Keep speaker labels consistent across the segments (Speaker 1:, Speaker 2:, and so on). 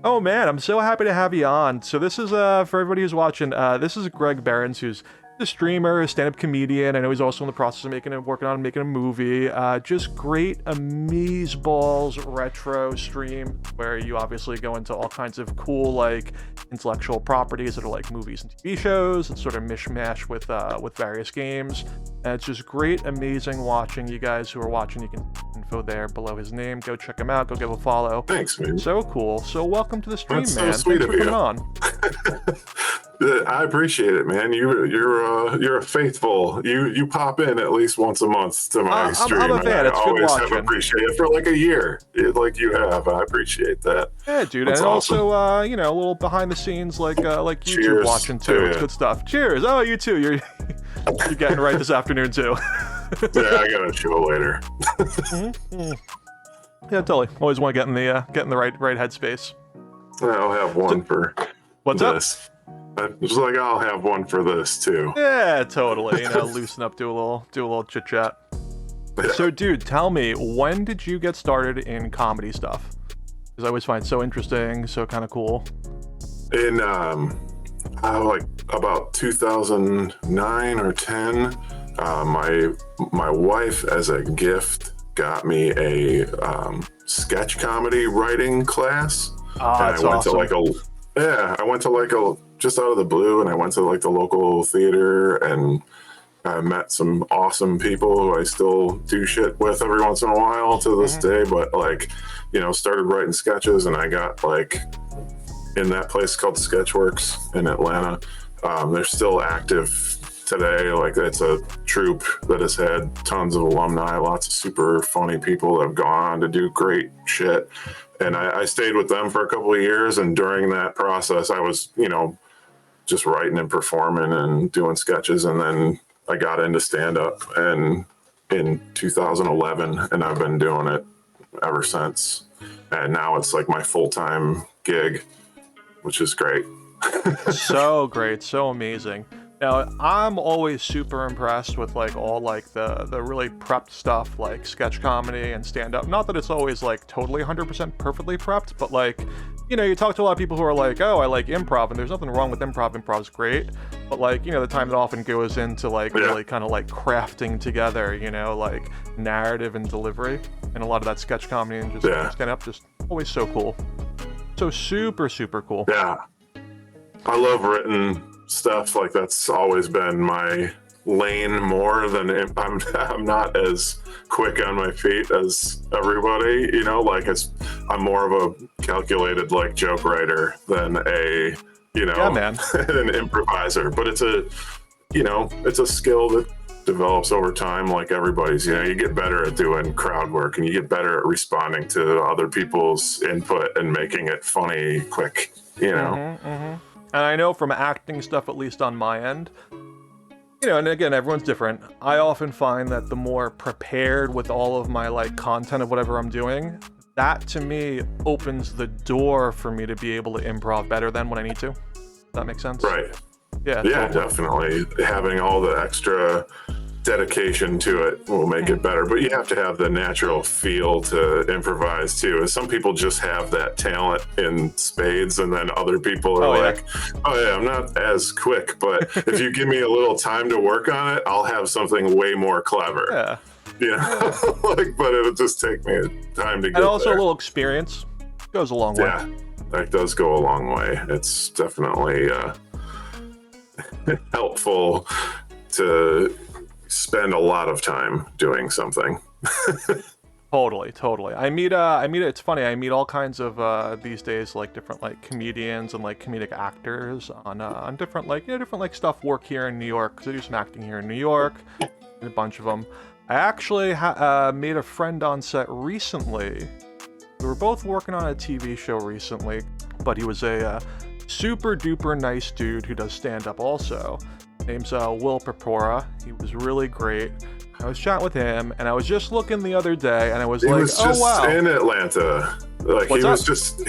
Speaker 1: Oh man, I'm so happy to have you on. So this is for everybody who's watching. This is Greg Behrens, who's a streamer, a stand-up comedian. I know he's also in the process of working on making a movie. Just great amazeballs retro stream where you obviously go into all kinds of cool like intellectual properties that are like movies and TV shows. It's sort of mishmash with various games. And it's just great, amazing watching. You guys who are watching, you can info there below his name. Go check him out. Go give a follow.
Speaker 2: Thanks, man.
Speaker 1: So cool. So welcome to the stream,
Speaker 2: That's
Speaker 1: man.
Speaker 2: so sweet
Speaker 1: Thanks
Speaker 2: of
Speaker 1: for
Speaker 2: you.
Speaker 1: coming on.
Speaker 2: I appreciate it, man. You're a faithful. You pop in at least once a month to my stream.
Speaker 1: I'm a fan. It's good
Speaker 2: always
Speaker 1: watching.
Speaker 2: have appreciated it for like a year, like you have. I appreciate that.
Speaker 1: Yeah, dude.
Speaker 2: That's
Speaker 1: and
Speaker 2: awesome.
Speaker 1: also, a little behind the scenes, like YouTube
Speaker 2: Cheers
Speaker 1: watching too.
Speaker 2: to
Speaker 1: It's
Speaker 2: you.
Speaker 1: good stuff. Cheers. Oh, you too. You're getting right this afternoon too.
Speaker 2: Yeah, I got a show later.
Speaker 1: Yeah, totally. Always want to get in the right headspace.
Speaker 2: I'll have one for
Speaker 1: What's up?
Speaker 2: this. It's like I'll have one for this too.
Speaker 1: Yeah, totally. Loosen up, do a little chit chat. So, dude, tell me, when did you get started in comedy stuff? Because I always find it so interesting, so kind of cool.
Speaker 2: In like about 2009 or 10, my wife, as a gift, got me a sketch comedy writing class.
Speaker 1: Ah, that's
Speaker 2: I went
Speaker 1: awesome.
Speaker 2: to I went to like a just out of the blue, and I went to like the local theater, and I met some awesome people who I still do shit with every once in a while to this day. But like, started writing sketches, and I got like in that place called Sketchworks in Atlanta. They're still active today. Like, it's a troupe that has had tons of alumni, lots of super funny people that have gone on to do great shit. And I stayed with them for a couple of years, and during that process, I was, just writing and performing and doing sketches. And then I got into stand-up in 2011, and I've been doing it ever since. And now it's like my full-time gig, which is great.
Speaker 1: So great, so amazing. Now, I'm always super impressed with like all like the really prepped stuff, like sketch comedy and stand-up. Not that it's always like totally 100% perfectly prepped, but like, you talk to a lot of people who are like, oh, I like improv, and there's nothing wrong with improv. Improv's great, but like, the time that often goes into like really kind of like crafting together, like narrative and delivery, and a lot of that sketch comedy and just stand-up, just always so cool. So super, super cool.
Speaker 2: Yeah. I love written stuff. Like, that's always been my lane more than I'm not as quick on my feet as everybody, like I'm more of a calculated like joke writer than a, an improviser. But it's a skill that develops over time, like everybody's. You get better at doing crowd work, and you get better at responding to other people's input and making it funny quick,
Speaker 1: And I know from acting stuff, at least on my end, and again, everyone's different. I often find that the more prepared with all of my like content of whatever I'm doing, that to me opens the door for me to be able to improv better than when I need to. Does that make sense?
Speaker 2: Right.
Speaker 1: Yeah,
Speaker 2: Yeah,
Speaker 1: totally.
Speaker 2: definitely. Having all the extra dedication to it will make it better, but you have to have the natural feel to improvise too. And some people just have that talent in spades, and then other people are I'm not as quick, but if you give me a little time to work on it, I'll have something way more clever.
Speaker 1: Yeah.
Speaker 2: But it'll just take me time to get
Speaker 1: And also
Speaker 2: there.
Speaker 1: a little experience goes a long way.
Speaker 2: Yeah, that does go a long way. It's definitely helpful to spend a lot of time doing something.
Speaker 1: Totally. I meet it's funny, I meet all kinds of these days like different like comedians and like comedic actors on different like different like stuff work here in New York, because I do some acting here in New York, and a bunch of them. I actually made a friend on set recently. We were both working on a TV show recently, but he was a super duper nice dude who does stand-up also. Name's Will Purpura. He was really great. I was chatting with him, and I was just looking the other day, and I was
Speaker 2: He
Speaker 1: like,
Speaker 2: was just
Speaker 1: oh wow.
Speaker 2: in Atlanta. Like
Speaker 1: What's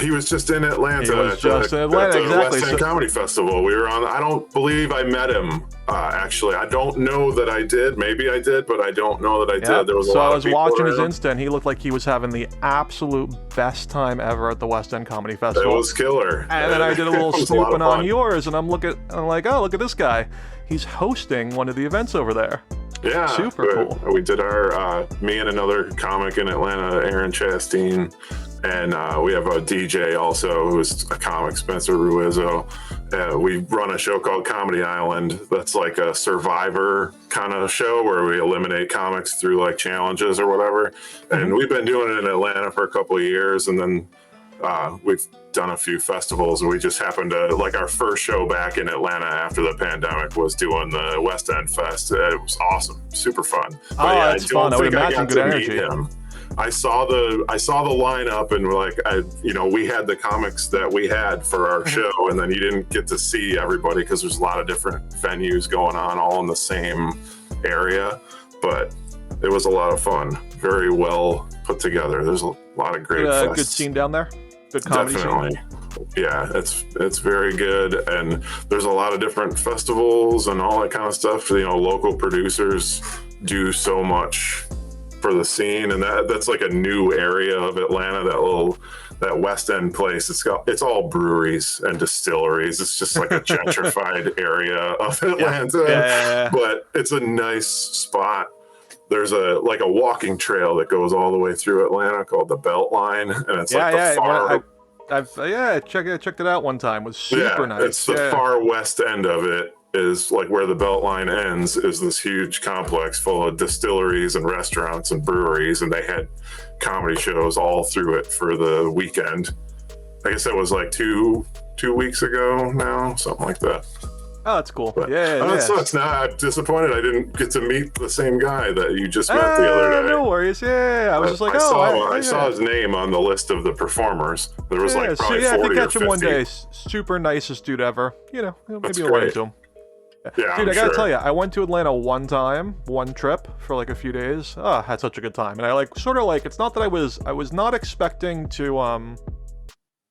Speaker 2: he was just in Atlanta.
Speaker 1: He was just in Atlanta,
Speaker 2: at the
Speaker 1: exactly.
Speaker 2: West End Comedy Festival. We were on. I don't believe I met him. Actually, I don't know that I did. Maybe I did, but I don't know that I did. There was a lot
Speaker 1: I was
Speaker 2: of people
Speaker 1: watching his
Speaker 2: around.
Speaker 1: Insta, and he looked like he was having the absolute best time ever at the West End Comedy Festival.
Speaker 2: It was killer.
Speaker 1: And then I did a little
Speaker 2: It was
Speaker 1: snooping
Speaker 2: lot of
Speaker 1: on yours, and I'm like, oh, look at this guy. He's hosting one of the events over there.
Speaker 2: Yeah,
Speaker 1: Super cool.
Speaker 2: We did our me and another comic in Atlanta, Aaron Chastain, and we have a DJ also who's a comic, Spencer Ruizzo. We run a show called Comedy Island. That's like a Survivor kind of show where we eliminate comics through like challenges or whatever. And we've been doing it in Atlanta for a couple of years, and then we've done a few festivals, and we just happened to, like, our first show back in Atlanta after the pandemic was doing the West End Fest. It was awesome, super fun.
Speaker 1: But yeah, it's fun. I would imagine good energy.
Speaker 2: Him. I saw the lineup, and we had the comics that we had for our show, and then you didn't get to see everybody because there's a lot of different venues going on all in the same area, but it was a lot of fun. Very well put together. There's a lot of great fests.
Speaker 1: Good scene down there. Good comedy
Speaker 2: Definitely.
Speaker 1: scene.
Speaker 2: Yeah, it's very good, and there's a lot of different festivals and all that kind of stuff. Local producers do so much for the scene, and that's like a new area of Atlanta. That West End place. It's all breweries and distilleries. It's just like a gentrified area of Atlanta,
Speaker 1: Yeah.
Speaker 2: But it's a nice spot. There's a walking trail that goes all the way through Atlanta called the Beltline, and it's
Speaker 1: I checked it out one time. It was super nice.
Speaker 2: It's the far west end of it is like where the Beltline ends is this huge complex full of distilleries and restaurants and breweries, and they had comedy shows all through it for the weekend. I guess it was like two weeks ago now, something like that.
Speaker 1: Oh, that's cool.
Speaker 2: But,
Speaker 1: yeah.
Speaker 2: It sucks. Now I'm disappointed I didn't get to meet the same guy that you just met the other day.
Speaker 1: No worries. Yeah, I was just like,
Speaker 2: I saw his name on the list of the performers. There was probably 40
Speaker 1: I could
Speaker 2: or
Speaker 1: catch
Speaker 2: 50.
Speaker 1: him one day. Super nicest dude ever. Maybe
Speaker 2: That's
Speaker 1: I'll run
Speaker 2: great.
Speaker 1: into him.
Speaker 2: Yeah,
Speaker 1: dude,
Speaker 2: I'm
Speaker 1: I gotta
Speaker 2: sure.
Speaker 1: tell you, I went to Atlanta one trip for like a few days. Oh, had such a good time, and I it's not that I was not expecting to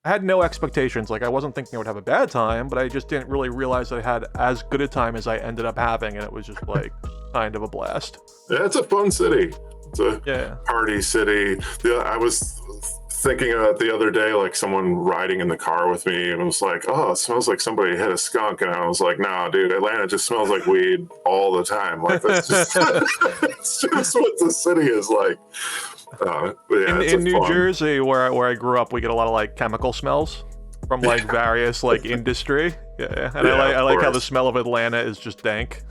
Speaker 1: I had no expectations. Like, I wasn't thinking I would have a bad time, but I just didn't really realize that I had as good a time as I ended up having, and it was just like kind of a blast.
Speaker 2: Yeah, it's a fun city. It's a party city. I was thinking of it the other day, like someone riding in the car with me, and it was like, oh, it smells like somebody hit a skunk, and I was like, nah, dude, Atlanta just smells like weed all the time. Like, that's just it's just what the city is like.
Speaker 1: In New Jersey, where I grew up, we get a lot of like chemical smells from like various like industry. Yeah, and I like how the smell of Atlanta is just dank.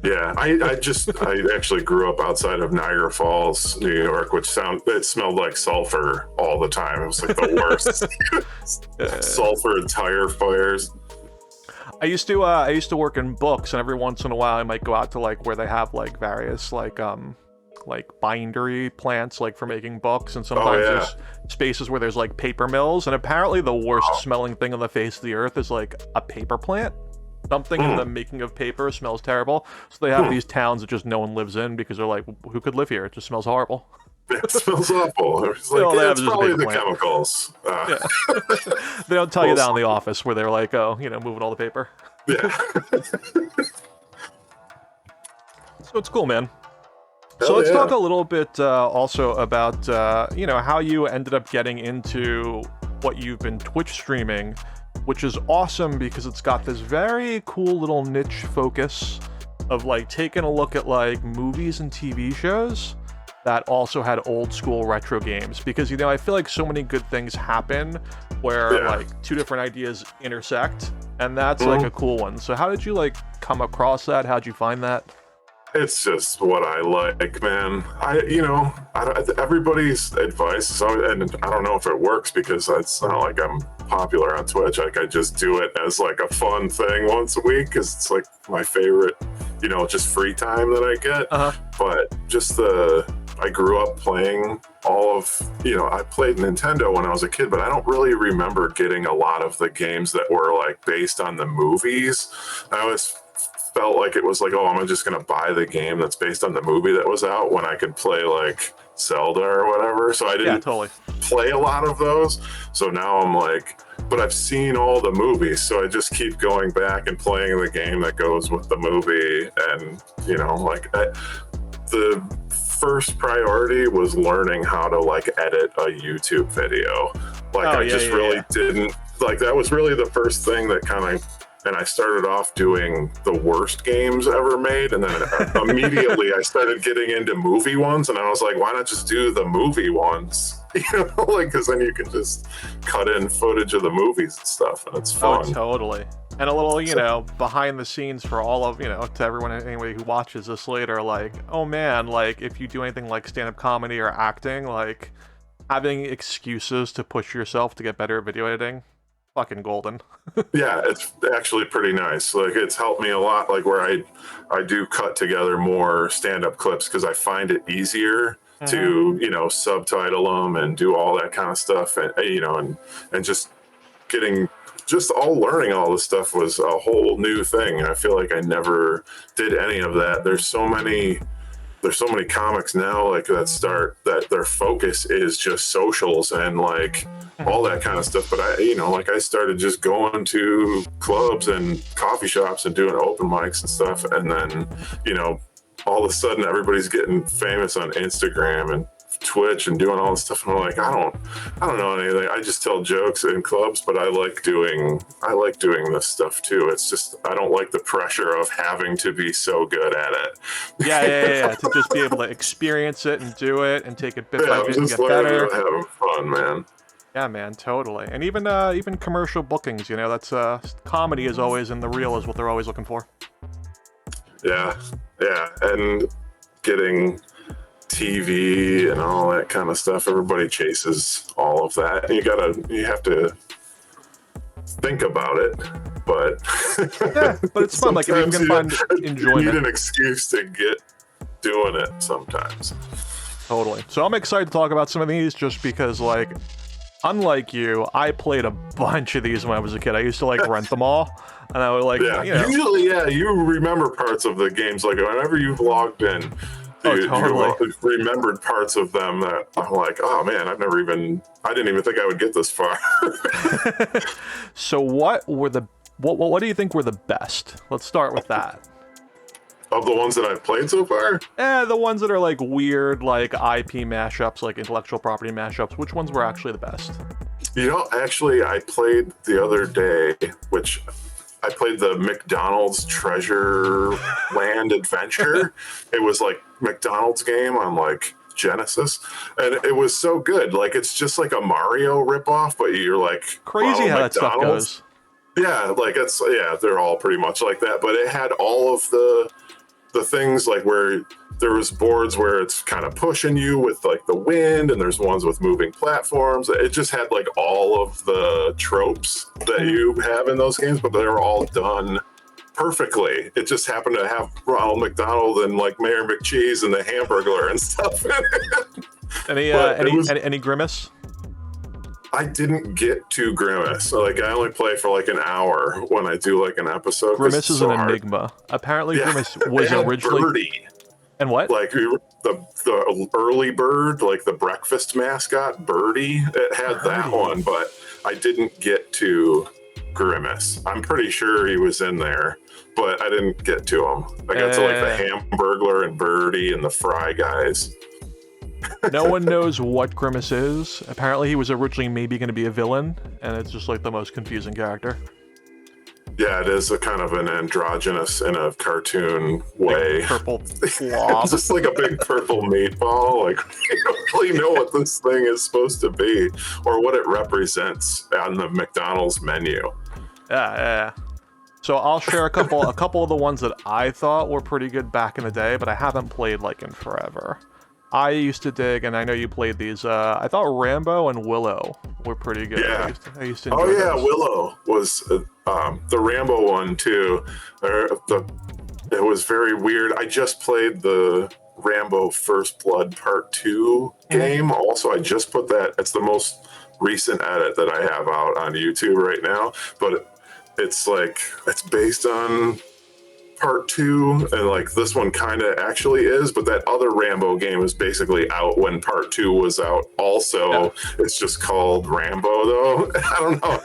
Speaker 2: Yeah, I actually grew up outside of Niagara Falls, New York, which it smelled like sulfur all the time. It was like the worst. Sulfur and tire fires.
Speaker 1: I used to work in books, and every once in a while I might go out to like where they have like various like bindery plants like for making books, and sometimes there's spaces where there's like paper mills, and apparently the worst smelling thing on the face of the earth is like a paper plant. Something in the making of paper smells terrible, so they have these towns that just no one lives in because they're like, who could live here? It just smells horrible.
Speaker 2: It smells awful. It's like, it's probably the chemicals.
Speaker 1: They don't tell you down in the office where they're like, moving all the paper.
Speaker 2: Yeah.
Speaker 1: So it's cool, man. So let's talk a little bit also about, how you ended up getting into what you've been Twitch streaming, which is awesome because it's got this very cool little niche focus of like taking a look at like movies and TV shows that also had old school retro games. Because, I feel like so many good things happen where like two different ideas intersect, and that's like a cool one. So how did you like come across that? How'd you find that?
Speaker 2: It's just what I like, man. Everybody's advice is always, and I don't know if it works because it's not like I'm popular on Twitch. Like, I just do it as like a fun thing once a week because it's like my favorite, just free time that I get. But just I grew up playing all of, I played Nintendo when I was a kid, but I don't really remember getting a lot of the games that were like based on the movies. I always felt like it was like, oh, I'm just going to buy the game that's based on the movie that was out when I could play like Zelda or whatever. So I
Speaker 1: Yeah,
Speaker 2: didn't
Speaker 1: totally.
Speaker 2: play a lot of those. So now I'm like, but I've seen all the movies, so I just keep going back and playing the game that goes with the movie. And the first priority was learning how to like edit a YouTube video. Like I just really didn't like, that was really the first thing that kind of, and I started off doing the worst games ever made, and then immediately I started getting into movie ones, and I was like, why not just do the movie ones? Because then you can just cut in footage of the movies and stuff, and it's fun.
Speaker 1: Oh, totally. And a little, behind the scenes for all of, to everyone anyway who watches this later, like, oh man, like, if you do anything like stand-up comedy or acting, like, having excuses to push yourself to get better at video editing, fucking golden.
Speaker 2: Yeah, it's actually pretty nice. Like, it's helped me a lot, like where I do cut together more stand-up clips because I find it easier to subtitle them and do all that kind of stuff, and and just learning all this stuff was a whole new thing. I feel like I never did any of that. There's so many comics now like that their focus is just socials and like all that kind of stuff. But I started just going to clubs and coffee shops and doing open mics and stuff, and then all of a sudden everybody's getting famous on Instagram and Twitch and doing all this stuff, and I'm like, I don't know anything. I just tell jokes in clubs, but I like doing this stuff too. It's just I don't like the pressure of having to be so good at it.
Speaker 1: Yeah. To just be able to experience it and do it and take it bit by bit and get better.
Speaker 2: Having fun, man.
Speaker 1: Yeah, man, totally. And even commercial bookings, that's comedy is always in the reel is what they're always looking for.
Speaker 2: Yeah, and getting TV and all that kind of stuff. Everybody chases all of that. You have to think about it, but
Speaker 1: yeah, but it's fun. Like if you can find enjoyment.
Speaker 2: You need an excuse to get doing it sometimes.
Speaker 1: Totally. So I'm excited to talk about some of these just because, like, unlike you, I played a bunch of these when I was a kid. I used to like rent them all, and I would like,
Speaker 2: Usually, you remember parts of the games. Like whenever you've logged in, you remembered parts of them that I'm like, oh man, I didn't even think I would get this far.
Speaker 1: So what do you think were the best? Let's start with that.
Speaker 2: Of the ones that I've played so far?
Speaker 1: The ones that are like weird, like IP mashups, like intellectual property mashups. Which ones were actually the best?
Speaker 2: Actually, I played the other day, I played the McDonald's Treasure Land Adventure. It was like McDonald's game on like Genesis, and it was so good. Like it's just like a Mario ripoff, but you're like
Speaker 1: crazy how that stuff goes.
Speaker 2: Yeah, like they're all pretty much like that, but it had all of the things like where there was boards where it's kind of pushing you with like the wind, and there's ones with moving platforms. It just had like all of the tropes that you have in those games, but they were all done perfectly. It just happened to have Ronald McDonald and like Mayor McCheese and the Hamburglar and stuff in it.
Speaker 1: Any Grimace?
Speaker 2: I didn't get to Grimace. Like I only play for like an hour when I do like an episode.
Speaker 1: Grimace is an enigma. Apparently, Grimace was originally.
Speaker 2: Birdie.
Speaker 1: And what?
Speaker 2: Like the early bird, like the breakfast mascot, Birdie. It had that one, but I didn't get to Grimace. I'm pretty sure he was in there, but I didn't get to him. I got to like the Hamburglar and Birdie and the Fry guys.
Speaker 1: No one knows what Grimace is. Apparently, he was originally maybe going to be a villain, and it's just like the most confusing character.
Speaker 2: Yeah, it is a kind of an androgynous in a cartoon way.
Speaker 1: Big purple blob.
Speaker 2: Just like a big purple meatball. Like, you don't really know what this thing is supposed to be or what it represents on the McDonald's menu.
Speaker 1: Yeah. So I'll share a couple of the ones that I thought were pretty good back in the day, but I haven't played like in forever. I used to dig, and I know you played these. I thought Rambo and Willow were pretty good.
Speaker 2: Yeah.
Speaker 1: I used to enjoy those.
Speaker 2: Willow was the Rambo one too. It was very weird. I just played the Rambo First Blood Part 2 game. Also, I just put that. It's the most recent edit that I have out on YouTube right now. But it's based on part 2, and like this one kind of actually is, but that other Rambo game was basically out when part 2 was out also.
Speaker 1: Yeah.
Speaker 2: It's just called Rambo though. I don't know.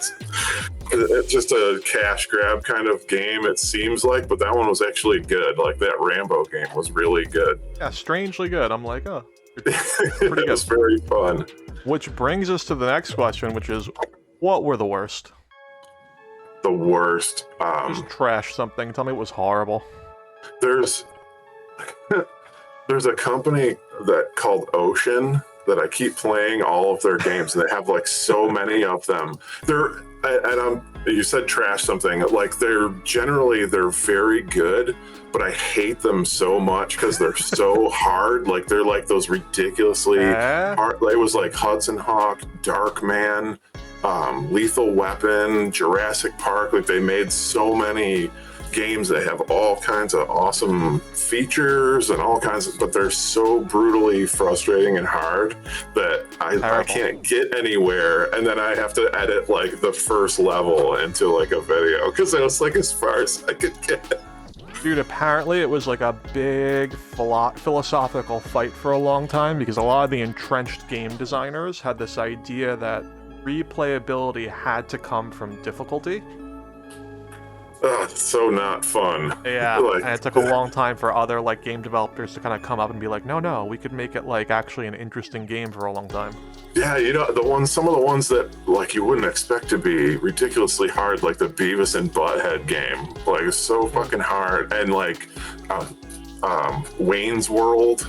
Speaker 2: It's just a cash grab kind of game, it seems like, but that one was actually good. Like that Rambo game was really good.
Speaker 1: Yeah, strangely good. I'm like, oh,
Speaker 2: It was very fun.
Speaker 1: Which brings us to the next question, which is, what were the worst?
Speaker 2: The worst.
Speaker 1: Just trash something. Tell me it was horrible.
Speaker 2: There's a company that called Ocean that I keep playing all of their games, and they have like so many of them. You said trash something. Like they're very good, but I hate them so much because they're so hard. Like they're like those ridiculously hard. It was like Hudson Hawk, Darkman, Lethal Weapon, Jurassic Park. Like they made so many games that have all kinds of awesome features and all kinds of, but they're so brutally frustrating and hard that I can't get anywhere, and then I have to edit like the first level into like a video because it was like as far as I could get.
Speaker 1: Dude, apparently it was like a big philosophical fight for a long time because a lot of the entrenched game designers had this idea that replayability had to come from difficulty.
Speaker 2: It's so not fun.
Speaker 1: Yeah, and it took a long time for other like game developers to kind of come up and be like, no, we could make it like actually an interesting game for a long time.
Speaker 2: Yeah, you know, some of the ones that like you wouldn't expect to be ridiculously hard, like the Beavis and Butthead game, like it's so fucking hard, and like Wayne's World,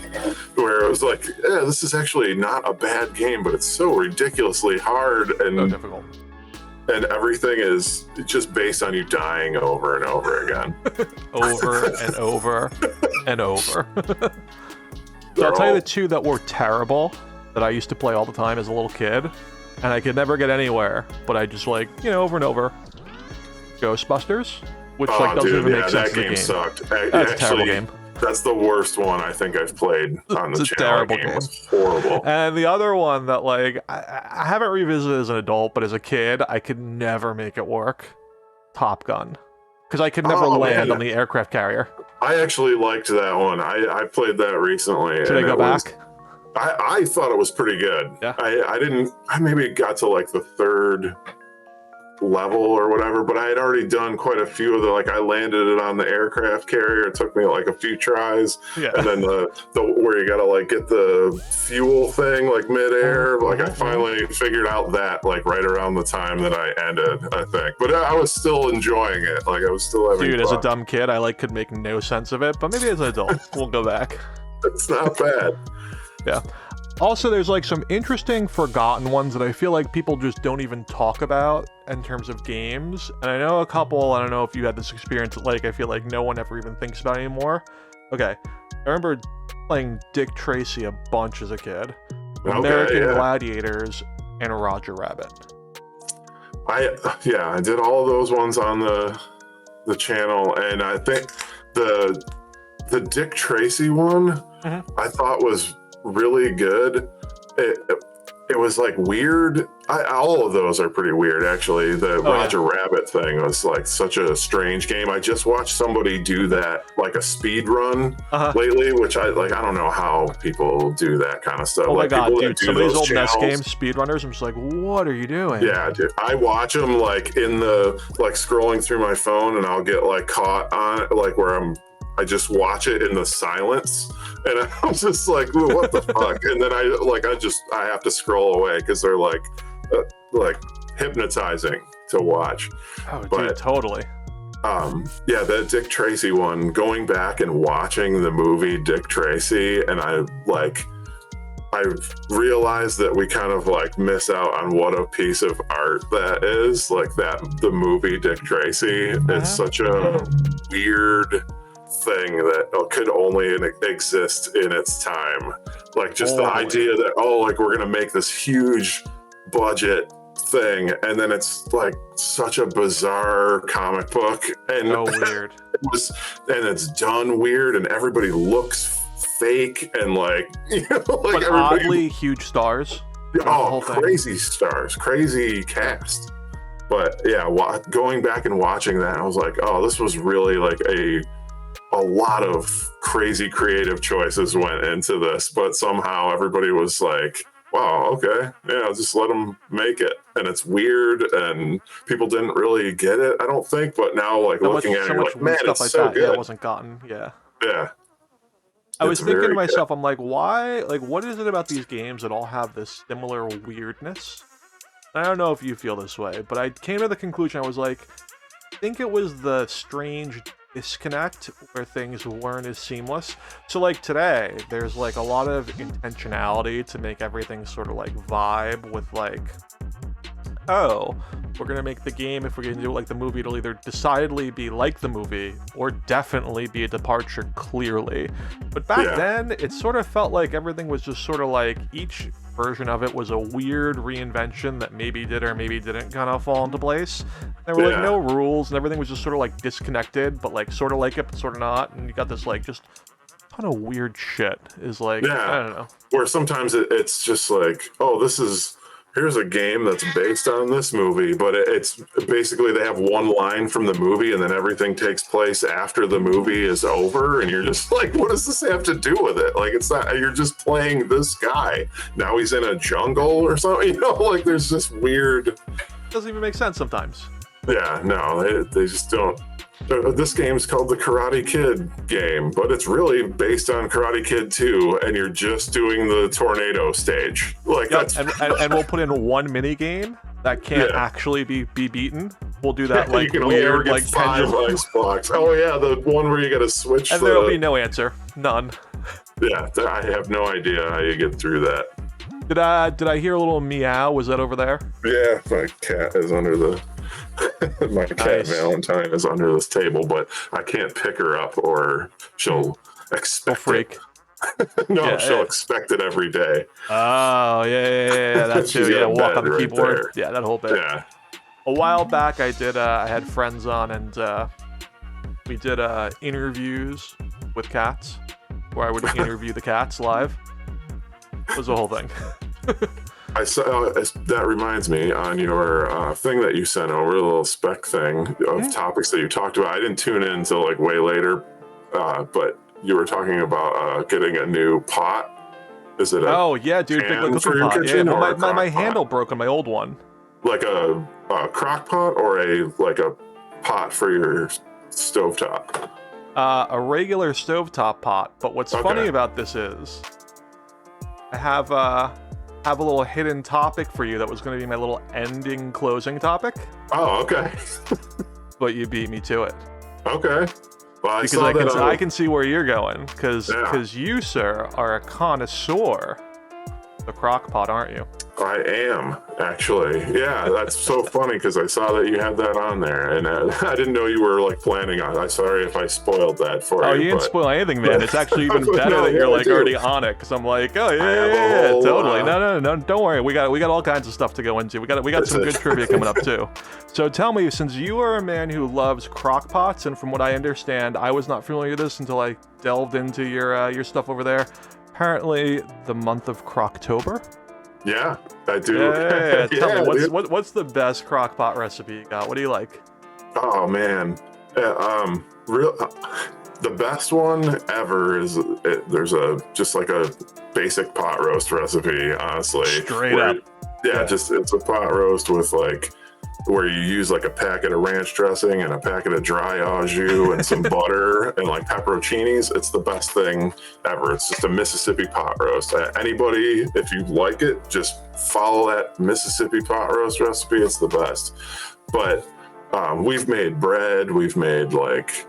Speaker 2: where it was like, yeah, this is actually not a bad game, but it's so ridiculously hard and
Speaker 1: So difficult.
Speaker 2: And everything is just based on you dying over and over again.
Speaker 1: Over and over and over. So I'll tell you the two that were terrible that I used to play all the time as a little kid, and I could never get anywhere, but I just like, over and over. Ghostbusters, which doesn't even make sense.
Speaker 2: That game sucked.
Speaker 1: That's a terrible game.
Speaker 2: That's the worst one I think I've played on the channel.
Speaker 1: It's a terrible game.
Speaker 2: It was horrible.
Speaker 1: And the other one that like I haven't revisited as an adult, but as a kid, I could never make it work. Top Gun, because I could never land on the aircraft carrier.
Speaker 2: I actually liked that one. I played that recently.
Speaker 1: Should I go back?
Speaker 2: I thought it was pretty good.
Speaker 1: Yeah.
Speaker 2: I maybe got to like the third level or whatever, but I had already done quite a few of I landed it on the aircraft carrier. It took me like a few tries. Yeah. And then the where you gotta like get the fuel thing like midair. Like I finally figured out that like right around the time that I ended, I think. But I was still enjoying it. Like I was still having fun.
Speaker 1: As a dumb kid, I could make no sense of it, but maybe as an adult, we'll go back.
Speaker 2: It's not bad.
Speaker 1: Yeah. Also, there's like some interesting forgotten ones that I feel like people just don't even talk about in terms of games. And I know a couple, I don't know if you had this experience, like I feel like no one ever even thinks about anymore. Okay, I remember playing Dick Tracy a bunch as a kid. American Gladiators and Roger Rabbit.
Speaker 2: I did all of those ones on the channel, and I think the Dick Tracy one I thought was really good. It was like weird. All of those are pretty weird, actually. The Roger Rabbit thing was like such a strange game. I just watched somebody do that, like a speed run lately, which I don't know how people do that kind of stuff.
Speaker 1: Oh
Speaker 2: like
Speaker 1: my god, dude!
Speaker 2: Some
Speaker 1: of these old NES games, speedrunners, I'm just like, what are you doing?
Speaker 2: Yeah, dude. I watch them like in the scrolling through my phone, and I'll get like caught on it, like where I just watch it in the silence, and I'm just like, what the fuck? And then I have to scroll away because they're like hypnotizing to watch.
Speaker 1: Oh, dude, totally.
Speaker 2: That Dick Tracy one, going back and watching the movie Dick Tracy, and I realized that we kind of like miss out on what a piece of art that is. Like the movie Dick Tracy is such a weird thing that could only exist in its time. Like just the idea that we're gonna make this huge budget thing, and then it's like such a bizarre comic book, and
Speaker 1: weird.
Speaker 2: It's done weird, and everybody looks fake, and
Speaker 1: but oddly huge stars.
Speaker 2: Crazy stars, crazy cast. But yeah, going back and watching that, I was like, this was really like a a lot of crazy creative choices went into this, but somehow everybody was like, wow, okay, yeah, just let them make it. And it's weird, and people didn't really get it, I don't think. But now, like, looking at it, you're like, man, it's so good.
Speaker 1: Yeah, it wasn't gotten. Yeah.
Speaker 2: Yeah.
Speaker 1: I was thinking to myself, I'm like, why? Like, what is it about these games that all have this similar weirdness? I don't know if you feel this way, but I came to the conclusion, I was like, I think it was the strange disconnect where things weren't as seamless. So like today, there's like a lot of intentionality to make everything sort of like vibe with like, oh, we're gonna make the game, if we're gonna do it like the movie, it'll either decidedly be like the movie or definitely be a departure clearly. But back then, it sort of felt like everything was just sort of like each version of it was a weird reinvention that maybe did or maybe didn't kind of fall into place. There were like no rules, and everything was just sort of like disconnected, but like sort of like it, but sort of not. And you got this like just ton of weird shit. Is like, I don't know.
Speaker 2: Where sometimes it's just like, oh, here's a game that's based on this movie, but it's basically they have one line from the movie and then everything takes place after the movie is over, and you're just like, what does this have to do with it? Like, it's not, you're just playing this guy. Now he's in a jungle or something, you know, like there's this weird...
Speaker 1: Doesn't even make sense sometimes.
Speaker 2: Yeah, no, they just don't. This game's called the Karate Kid game, but it's really based on Karate Kid 2, and you're just doing the tornado stage. Like that's
Speaker 1: and we'll put in one mini game that can't actually be beaten. We'll do that like
Speaker 2: you can
Speaker 1: weird
Speaker 2: get
Speaker 1: like
Speaker 2: 5 ice blocks. Oh yeah, the one where you got to switch.
Speaker 1: And there'll be no answer, none.
Speaker 2: Yeah, I have no idea how you get through that.
Speaker 1: Did I hear a little meow? Was that over there?
Speaker 2: Yeah, my cat is under the. My cat Valentine is under this table, but I can't pick her up or she'll expect
Speaker 1: freak.
Speaker 2: It. No, she'll expect it every day.
Speaker 1: Oh, yeah, that's too. Yeah, walk on the keyboard. There. Yeah, that whole bit.
Speaker 2: Yeah.
Speaker 1: A while back, I had friends on, and we did interviews with cats, where I would interview the cats live. It was the whole thing.
Speaker 2: I saw that reminds me on your thing that you sent over, the little spec thing of topics that you talked about. I didn't tune in until like way later, but you were talking about getting a new pot. Is it?
Speaker 1: Oh yeah, dude, big cooking pot. Yeah, my handle broke on my old one.
Speaker 2: Like a crock pot or a pot for your stovetop.
Speaker 1: A regular stovetop pot. But what's funny about this is, I have a little hidden topic for you that was going to be my little ending closing topic.
Speaker 2: Oh, okay.
Speaker 1: But you beat me to it.
Speaker 2: Okay. Well,
Speaker 1: because I can see where you're going, because you, sir, are a connoisseur of the crock pot, aren't you?
Speaker 2: I am, actually. Yeah, that's so funny because I saw that you had that on there, and I didn't know you were like planning on it. I'm sorry if I spoiled that for you.
Speaker 1: Oh, you didn't spoil anything, man. It's actually even better that you're like already on it, because I'm like, oh yeah, totally. No, don't worry. We got all kinds of stuff to go into. We got some good trivia coming up too. So tell me, since you are a man who loves crock pots, and from what I understand, I was not familiar with this until I delved into your stuff over there. Apparently, the month of Crocktober.
Speaker 2: Yeah, I do.
Speaker 1: Yeah, tell me, what's the best crock pot recipe you got? What do you like?
Speaker 2: Oh man, the best one ever is there's just like a basic pot roast recipe. Honestly,
Speaker 1: straight up.
Speaker 2: Yeah, just it's a pot roast with like where you use like a packet of ranch dressing and a packet of dry au jus and some butter and like pepperoncinis. It's the best thing ever. It's just a Mississippi pot roast. Anybody, if you like it, just follow that Mississippi pot roast recipe. It's the best. But we've made bread. We've made like,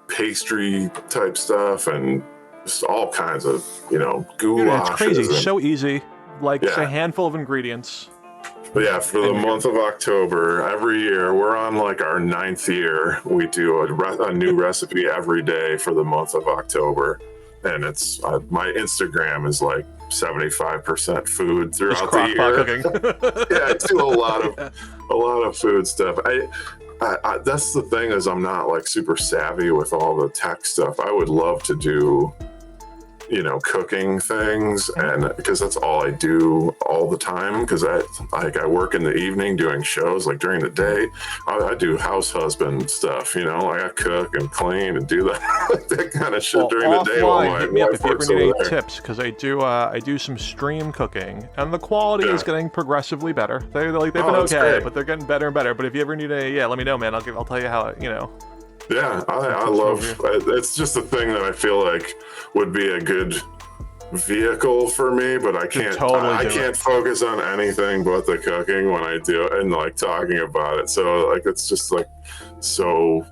Speaker 2: pastry type stuff and just all kinds of, goulashes.
Speaker 1: Dude, it's crazy. So easy. Like just a handful of ingredients.
Speaker 2: But yeah, for the month of October, every year, we're on like our 9th year. We do a new recipe every day for the month of October. And it's my Instagram is like 75% food throughout the year. Yeah, I do a lot of food stuff. I that's the thing is I'm not like super savvy with all the tech stuff. I would love to do cooking things, and because that's all I do all the time, because I work in the evening doing shows. Like during the day I do house husband stuff, I cook and clean and do that kind of shit during the day while my
Speaker 1: hit me up
Speaker 2: wife
Speaker 1: if you ever
Speaker 2: works
Speaker 1: need
Speaker 2: over
Speaker 1: any
Speaker 2: there.
Speaker 1: tips, because I do some stream cooking, and the quality is getting progressively better. They've been okay,
Speaker 2: great.
Speaker 1: but they're getting better and better. But if you ever need let me know, man. I'll tell you how
Speaker 2: Yeah, I love it's just a thing that I feel like would be a good vehicle for me, but I can't focus on anything but the cooking when I do it and like talking about it. So like it's just like so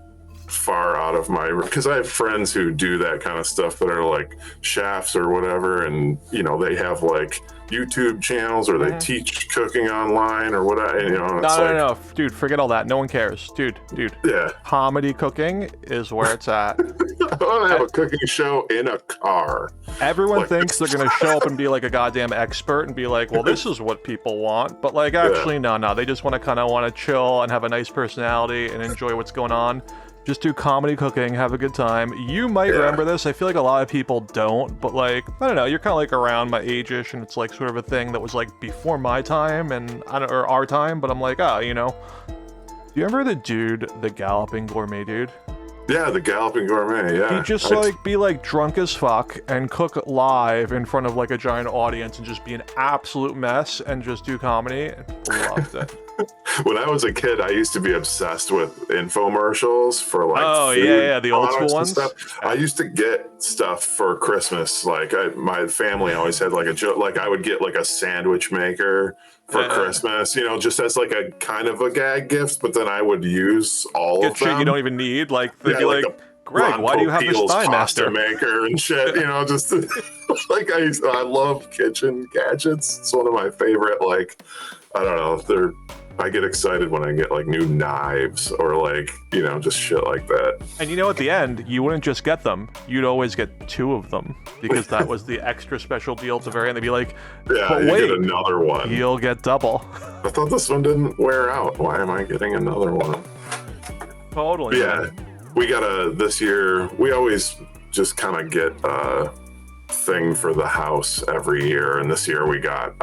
Speaker 2: far out of my, because I have friends who do that kind of stuff that are like chefs or whatever, and they have like YouTube channels or they teach cooking online or whatever.
Speaker 1: No, dude, forget all that. No one cares, dude.
Speaker 2: Yeah,
Speaker 1: comedy cooking is where it's at.
Speaker 2: I want to have a cooking show in a car.
Speaker 1: Everyone thinks they're gonna show up and be like a goddamn expert and be like, well, this is what people want, but like actually no, they just want to chill and have a nice personality and enjoy what's going on. Just do comedy cooking, have a good time. You might remember this. I feel like a lot of people don't, but like, I don't know, you're kind of like around my age-ish, and it's like sort of a thing that was like before my time and or our time, but I'm like, do you remember the dude, the Galloping Gourmet dude?
Speaker 2: Yeah, the Galloping Gourmet, yeah.
Speaker 1: He'd just be like drunk as fuck and cook live in front of like a giant audience and just be an absolute mess and just do comedy. Loved it.
Speaker 2: When I was a kid, I used to be obsessed with infomercials for like
Speaker 1: the old school ones.
Speaker 2: Stuff. I used to get stuff for Christmas. Like my family always had like a joke. Like I would get like a sandwich maker for Christmas, just as like a kind of a gag gift. But then I would use all of them.
Speaker 1: Shit you don't even need. Like they'd be like Greg, why do you have this Thigh Master
Speaker 2: maker and shit? Just like I love kitchen gadgets. It's one of my favorite. Like I don't know, I get excited when I get like new knives or like, just shit like that.
Speaker 1: And at the end, you wouldn't just get them. You'd always get 2 of them because that was the extra special deal at the very end. They'd be like, but
Speaker 2: you
Speaker 1: wait,
Speaker 2: get another one.
Speaker 1: You'll get double.
Speaker 2: I thought this one didn't wear out. Why am I getting another one?
Speaker 1: Totally.
Speaker 2: Yeah. We got this year, we always just kind of get a thing for the house every year. And this year we got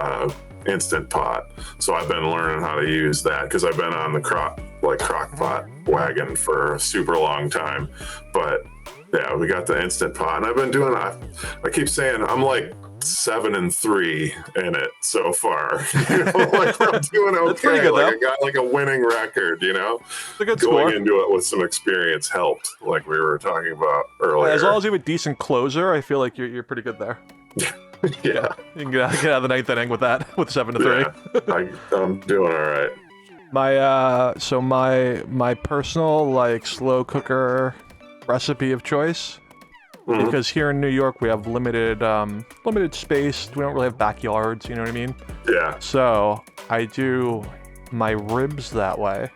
Speaker 2: Instant Pot, so I've been learning how to use that because I've been on the crock pot wagon for a super long time. But yeah, we got the Instant Pot, and I've been doing. I keep saying I'm like 7-3 in it so far. Like I'm doing okay.
Speaker 1: Pretty good,
Speaker 2: like I got like a winning record.
Speaker 1: It's a good
Speaker 2: going
Speaker 1: score.
Speaker 2: into it with some experience helped, like we were talking about earlier.
Speaker 1: As long as you have a decent closer, I feel like you're pretty good there.
Speaker 2: Yeah,
Speaker 1: you can get out of the 9th inning with that, with 7-3.
Speaker 2: Yeah, I'm doing all right.
Speaker 1: My personal like slow cooker recipe of choice, because here in New York we have limited space. We don't really have backyards. You know what I mean?
Speaker 2: Yeah.
Speaker 1: So I do my ribs that way,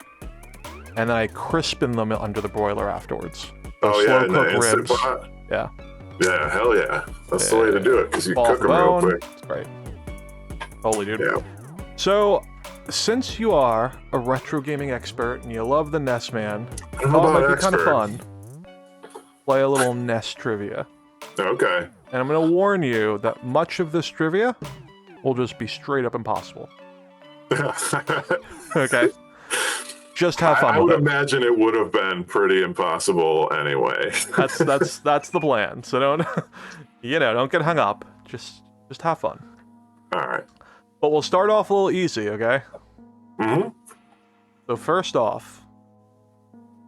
Speaker 1: and then I crispen them under the broiler afterwards.
Speaker 2: Slow
Speaker 1: cook
Speaker 2: the
Speaker 1: ribs.
Speaker 2: Pot?
Speaker 1: Yeah.
Speaker 2: Yeah, hell yeah. That's the way to do it, because you cook them real quick.
Speaker 1: It's great. Holy dude.
Speaker 2: Yeah.
Speaker 1: So, since you are a retro gaming expert and you love the NES, man, I
Speaker 2: I'm
Speaker 1: thought it
Speaker 2: about
Speaker 1: might be kind of
Speaker 2: expert.
Speaker 1: fun. Play a little NES trivia.
Speaker 2: Okay.
Speaker 1: And I'm going to warn you that much of this trivia will just be straight up impossible. Okay? Just have fun
Speaker 2: I
Speaker 1: with
Speaker 2: would
Speaker 1: it.
Speaker 2: imagine it would have been pretty impossible anyway.
Speaker 1: That's the plan. So don't get hung up. Just have fun.
Speaker 2: All right.
Speaker 1: But we'll start off a little easy, okay?
Speaker 2: Mm-hmm.
Speaker 1: So first off,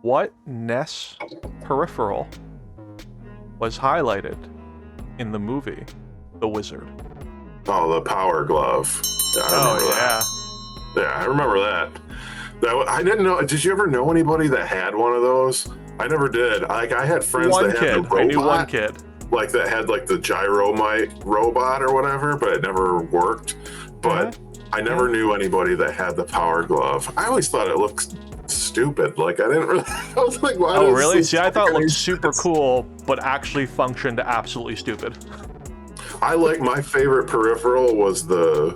Speaker 1: what NES peripheral was highlighted in the movie The Wizard?
Speaker 2: Oh, the Power Glove. Yeah, I remember that. Yeah, I remember that. I didn't know. Did you ever know anybody that had one of those? I never did. Like I had friends that had the robot.
Speaker 1: I knew one kid.
Speaker 2: Like that had like the Gyromite robot or whatever, but it never worked. But I never knew anybody that had the Power Glove. I always thought it looked stupid. Like I didn't really. I was like, why?
Speaker 1: Oh really? See, I thought it looked super cool, but actually functioned absolutely stupid.
Speaker 2: I like my favorite peripheral was the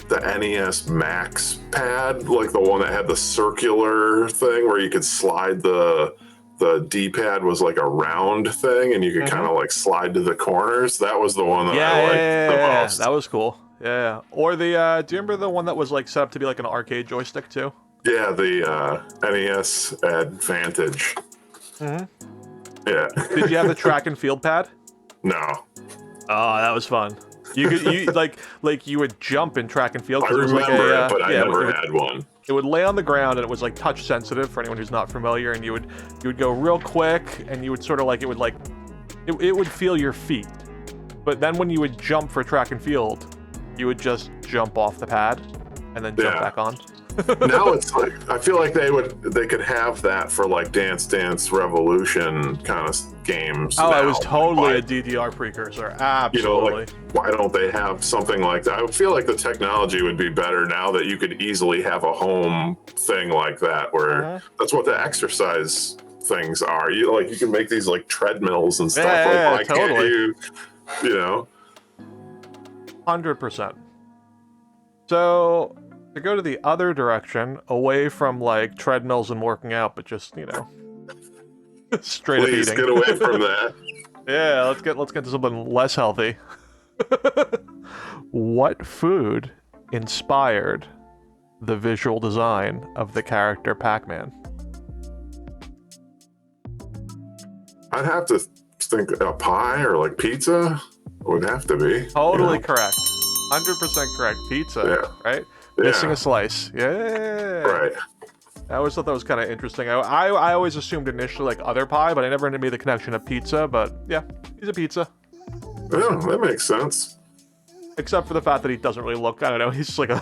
Speaker 2: NES Max pad, like the one that had the circular thing where you could slide the the D-pad was like a round thing, and you could kind of like slide to the corners. That was the one that I liked the most.
Speaker 1: That was cool. Yeah. Or the do you remember the one that was like set up to be like an arcade joystick too?
Speaker 2: Yeah, the NES Advantage.
Speaker 1: Mm-hmm.
Speaker 2: Yeah.
Speaker 1: Did you have the track and field pad?
Speaker 2: No.
Speaker 1: Oh, that was fun. You like you would jump in track and field.
Speaker 2: I remember
Speaker 1: it was like a,
Speaker 2: it, but I never had one.
Speaker 1: It would lay on the ground, and it was like touch sensitive for anyone who's not familiar. And you would go real quick, and you would sort of like it would feel your feet. But then when you would jump for track and field, you would just jump off the pad, and then jump back on.
Speaker 2: Now it's like I feel like they could have that for like Dance Dance Revolution kind of games.
Speaker 1: Oh,
Speaker 2: now.
Speaker 1: it was totally a DDR precursor. Absolutely.
Speaker 2: Like, why don't they have something like that? I feel like the technology would be better now that you could easily have a home thing like that, where that's what the exercise things are. You can make these like treadmills and stuff. Why totally. Can't you?
Speaker 1: 100%. So to go to the other direction, away from like treadmills and working out, but just straight
Speaker 2: Please
Speaker 1: up eating.
Speaker 2: get away from that.
Speaker 1: Yeah, let's get to something less healthy. What food inspired the visual design of the character PacMan?
Speaker 2: I'd have to think a pie or like pizza would have to be.
Speaker 1: Totally correct. 100% correct. Pizza, right? Missing a slice. Yeah.
Speaker 2: Right.
Speaker 1: I always thought that was kind of interesting. I always assumed initially like other pie, but I never made the connection of pizza. But yeah, he's a pizza.
Speaker 2: Yeah, that makes sense.
Speaker 1: Except for the fact that he doesn't really look, I don't know, he's just like a...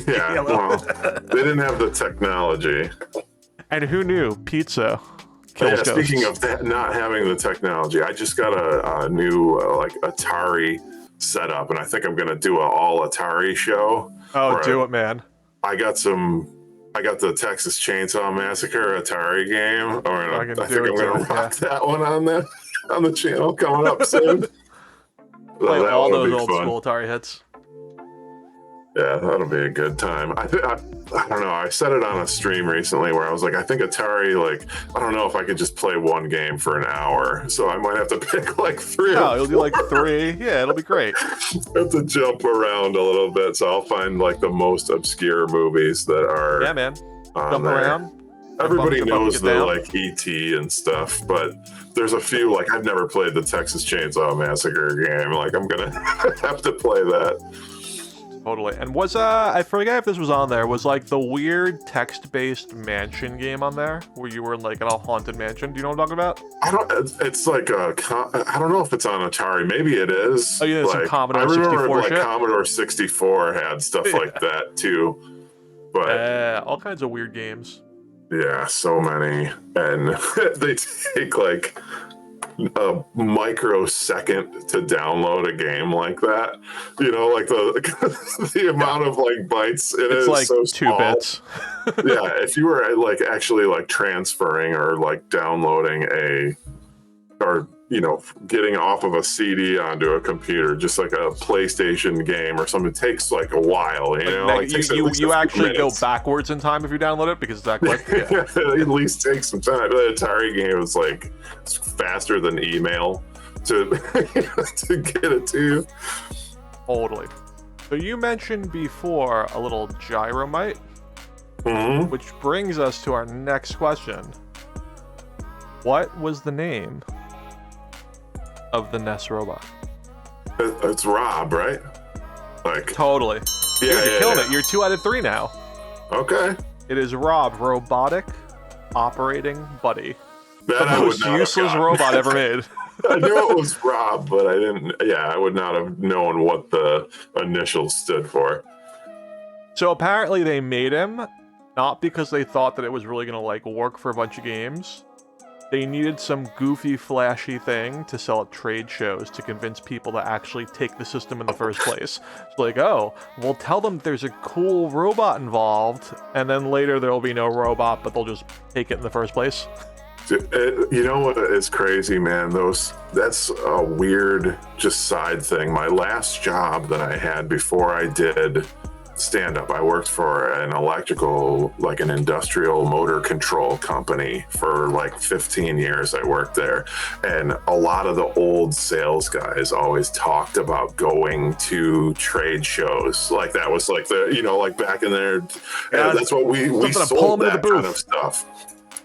Speaker 2: Yeah, well, they didn't have the technology.
Speaker 1: And who knew? Pizza kills ghosts.
Speaker 2: Speaking of that, not having the technology, I just got a new like Atari setup, and I think I'm going to do an all Atari show.
Speaker 1: Oh, do it, man.
Speaker 2: I got the Texas Chainsaw Massacre Atari game. I think I'm going to rock that one on the channel coming up soon.
Speaker 1: Play all those old school Atari hits.
Speaker 2: Yeah, that'll be a good time. I don't know. I said it on a stream recently where I was like, I think Atari, I don't know if I could just play one game for an hour. So I might have to pick like three.
Speaker 1: No, you'll do like three. Yeah, it'll be great.
Speaker 2: I have to jump around a little bit. So I'll find like the most obscure movies that are.
Speaker 1: Yeah, man. Jump around.
Speaker 2: Everybody knows the like E.T. and stuff, but there's a few like I've never played the Texas Chainsaw Massacre game. Like I'm gonna have to play that.
Speaker 1: Totally. And was I forget if this was on there, was like the weird text-based mansion game on there where you were in like in a haunted mansion? Do you know what I'm talking about?
Speaker 2: It's like I don't know if it's on Atari. Maybe it is.
Speaker 1: Oh yeah,
Speaker 2: like,
Speaker 1: some Commodore 64
Speaker 2: I remember
Speaker 1: shit.
Speaker 2: Like Commodore 64 had stuff like that too. But
Speaker 1: all kinds of weird games.
Speaker 2: Yeah, so many. And they take like a microsecond to download a game like that. Like the amount of like bytes it's
Speaker 1: like
Speaker 2: so
Speaker 1: 2
Speaker 2: small.
Speaker 1: bits.
Speaker 2: Yeah, if you were like actually like transferring or like downloading getting off of a CD onto a computer, just like a PlayStation game or something, it takes like a while,
Speaker 1: you actually go backwards in time if you download it because it's that quick. Yeah.
Speaker 2: It at least takes some time. The Atari game is like faster than email to to get it to you.
Speaker 1: Totally. So you mentioned before a little gyromite, which brings us to our next question. What was the name of the NES robot?
Speaker 2: It's Rob, right? Like
Speaker 1: totally.
Speaker 2: Yeah,
Speaker 1: dude, you're killing it. You're 2 out of 3 now.
Speaker 2: Okay.
Speaker 1: It is Rob, robotic operating buddy.
Speaker 2: That
Speaker 1: the most useless robot ever made.
Speaker 2: I knew it was Rob, but I didn't. Yeah, I would not have known what the initials stood for.
Speaker 1: So apparently they made him not because they thought that it was really gonna like work for a bunch of games. They needed some goofy, flashy thing to sell at trade shows to convince people to actually take the system in the first place. It's like, oh, we'll tell them there's a cool robot involved, and then later there will be no robot, but they'll just take it in the first place.
Speaker 2: You know what is crazy, man? That's a weird, just side thing. My last job that I had before I did stand-up. I worked for an electrical, like an industrial motor control company for like 15 years. I worked there, and a lot of the old sales guys always talked about going to trade shows. Like that was like the, you know, like back in there, and that's what we sold, that kind of stuff.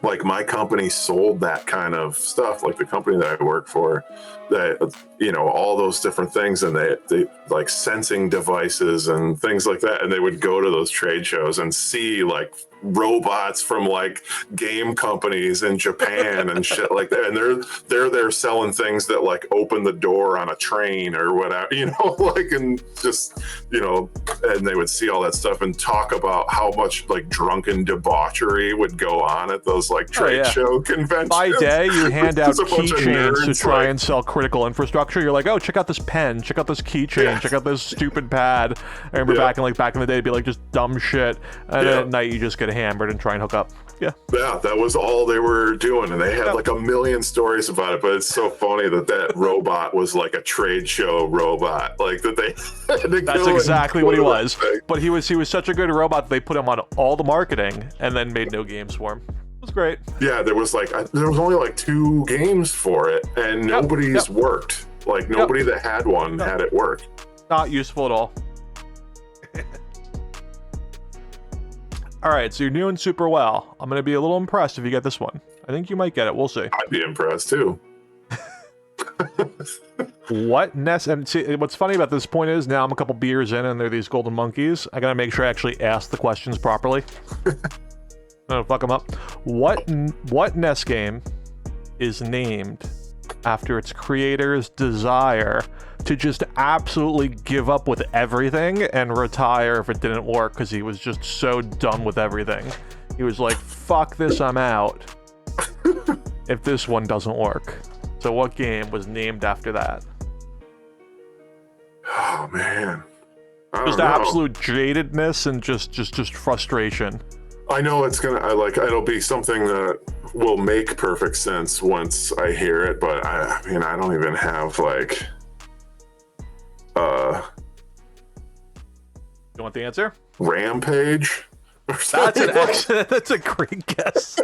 Speaker 2: Like my company sold that kind of stuff, like the company that I work for, that, you know, all those different things, and they like sensing devices and things like that. And they would go to those trade shows and see like robots from like game companies in Japan and shit like that. And they're there selling things that like open the door on a train or whatever, you know, like, and just, you know, and they would see all that stuff and talk about how much like drunken debauchery would go on at those like trade show conventions.
Speaker 1: By day, you hand out keychains to try and sell critical infrastructure. You're like, oh, check out this pen, check out this keychain, check out this stupid pad. I remember back in the day, it'd be like just dumb shit. And then at night, you just get hammered and try and hook up. Yeah, that was all they were doing, and they had like a million stories about it. But it's so funny that robot was like a trade show robot, like that they had to That's exactly what he was. But he was such a good robot that they put him on all the marketing and then made no games for him. It was great. Yeah,
Speaker 2: there was only like 2 games for it, and nobody's worked. Like nobody that had one had it work.
Speaker 1: Not useful at all. All right, so you're doing super well. I'm going to be a little impressed if you get this one. I think you might get it. We'll see.
Speaker 2: I'd be impressed, too.
Speaker 1: What NES... And see, what's funny about this point is now I'm a couple beers in and they're these golden monkeys. I got to make sure I actually ask the questions properly. I'm going to fuck them up. What NES game is named after its creator's desire to just absolutely give up with everything and retire if it didn't work because he was just so done with everything. He was like, fuck this, I'm out if this one doesn't work. So what game was named after that?
Speaker 2: Oh, man.
Speaker 1: Just absolute jadedness and just frustration.
Speaker 2: I know it'll be something that will make perfect sense once I hear it, but I mean, I don't even have like...
Speaker 1: You want the answer?
Speaker 2: Rampage?
Speaker 1: That's a great guess.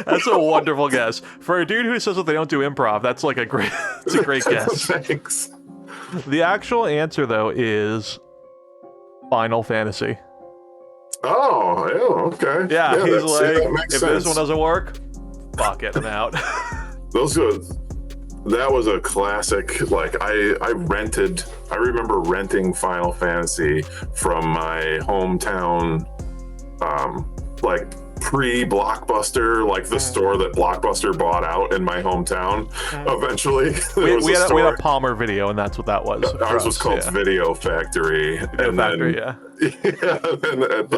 Speaker 1: That's a wonderful guess. For a dude who says that they don't do improv, that's like it's a great guess.
Speaker 2: Thanks.
Speaker 1: The actual answer, though, is Final Fantasy.
Speaker 2: Oh, okay.
Speaker 1: Yeah, he's like, if this one doesn't work, fuck it, I'm out.
Speaker 2: That was a classic. Like I remember renting Final Fantasy from my hometown, like pre-Blockbuster, like the store that Blockbuster bought out in my hometown. Eventually,
Speaker 1: we had a Palmer Video, and that's what that was.
Speaker 2: Ours was called Video Factory. But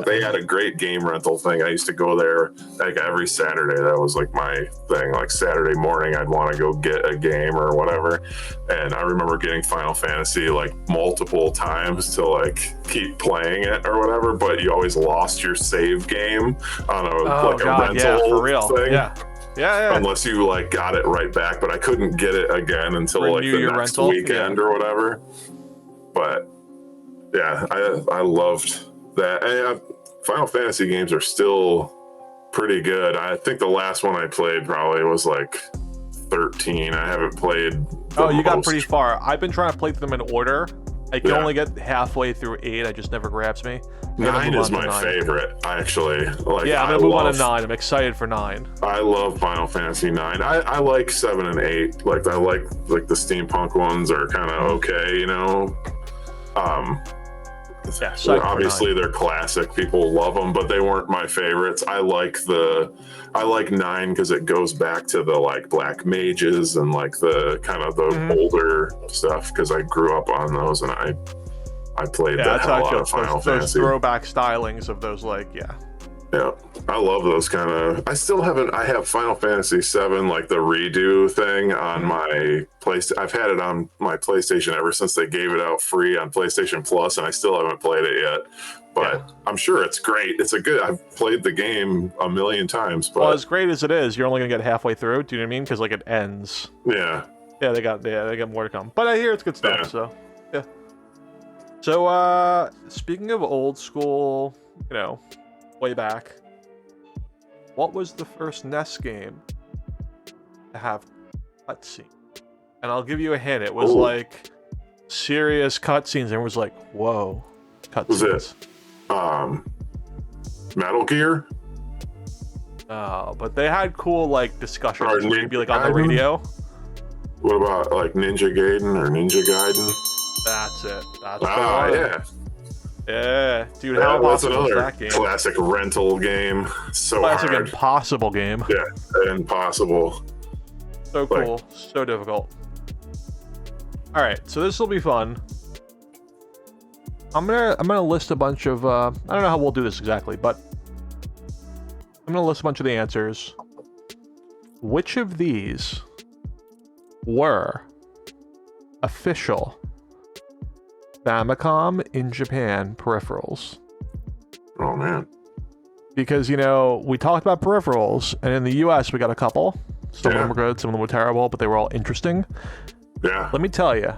Speaker 2: they had a great game rental thing. I used to go there like every Saturday. That was like my thing. Like Saturday morning, I'd want to go get a game or whatever. And I remember getting Final Fantasy like multiple times to like keep playing it or whatever. But you always lost your save game on a rental
Speaker 1: for real.
Speaker 2: thing.
Speaker 1: Yeah.
Speaker 2: Unless you like got it right back, but I couldn't get it again until like the next weekend or whatever. But yeah, I loved that. And Final Fantasy games are still pretty good. I think the last one I played probably was like 13. I haven't played.
Speaker 1: You got pretty far. I've been trying to play them in order. I can only get halfway through 8. It just never grabs me.
Speaker 2: 9 is my favorite, actually. Like,
Speaker 1: I'm gonna move on to 9. I'm excited for 9.
Speaker 2: I love Final Fantasy 9. I like 7 and 8. Like I like the steampunk ones are kind of okay, you know. Obviously they're classic. People love them, but they weren't my favorites. I like 9 because it goes back to the like black mages and like the kind of the older stuff because I grew up on those and I played the hell out of Final Fantasy.
Speaker 1: Those throwback stylings of those
Speaker 2: Yeah, I love those kind of. I have Final Fantasy VII, like the redo thing on my PlayStation. I've had it on my PlayStation ever since they gave it out free on PlayStation Plus, and I still haven't played it yet. But I'm sure it's great. I've played the game a million times. But
Speaker 1: as great as it is, you're only gonna get halfway through. Do you know what I mean? Because like it ends.
Speaker 2: Yeah.
Speaker 1: Yeah, they got more to come. But I hear it's good stuff. So yeah. So, speaking of old school, way back, what was the first NES game to have cutscene? And I'll give you a hint. It was like serious cutscenes, and it was like, whoa, cutscenes.
Speaker 2: Was it Metal Gear?
Speaker 1: But they had cool like discussions
Speaker 2: Or
Speaker 1: where you'd be like on the
Speaker 2: Gaiden?
Speaker 1: radio.
Speaker 2: What about like Ninja Gaiden or Ninja Gaiden?
Speaker 1: That's it. That's the one.
Speaker 2: Yeah.
Speaker 1: Yeah, dude,
Speaker 2: That
Speaker 1: how
Speaker 2: was
Speaker 1: impossible is
Speaker 2: another
Speaker 1: that game?
Speaker 2: classic rental game. So
Speaker 1: Classic
Speaker 2: hard.
Speaker 1: impossible game.
Speaker 2: Yeah, impossible.
Speaker 1: So cool, so difficult. All right, so this will be fun. I'm gonna list a bunch of I don't know how we'll do this exactly, but I'm gonna list a bunch of the answers. Which of these were official Famicom in Japan peripherals?
Speaker 2: Oh man.
Speaker 1: Because we talked about peripherals, and in the US we got a couple. Some of them were good, some of them were terrible, but they were all interesting.
Speaker 2: Yeah.
Speaker 1: Let me tell you,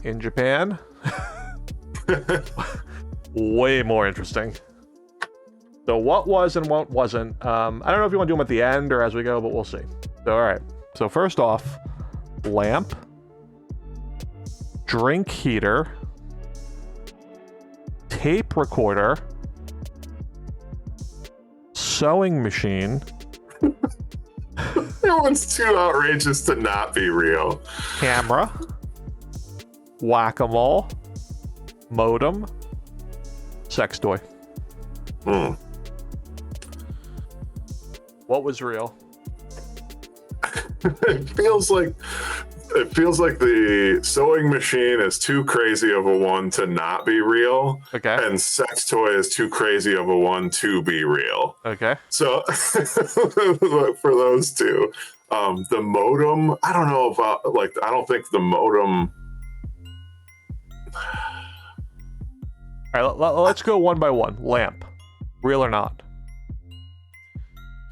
Speaker 1: in Japan, way more interesting. So what was and what wasn't? I don't know if you want to do them at the end or as we go, but we'll see. So all right. So first off, lamp, drink heater, tape recorder, sewing machine.
Speaker 2: That one's too outrageous to not be real.
Speaker 1: Camera, whack-a-mole, modem, sex toy. What was real?
Speaker 2: It feels like the sewing machine is too crazy of a one to not be real.
Speaker 1: Okay.
Speaker 2: And sex toy is too crazy of a one to be real.
Speaker 1: Okay.
Speaker 2: So for those two, the modem, I don't know about I don't think the modem.
Speaker 1: All right, let's go one by one. Lamp, real or not?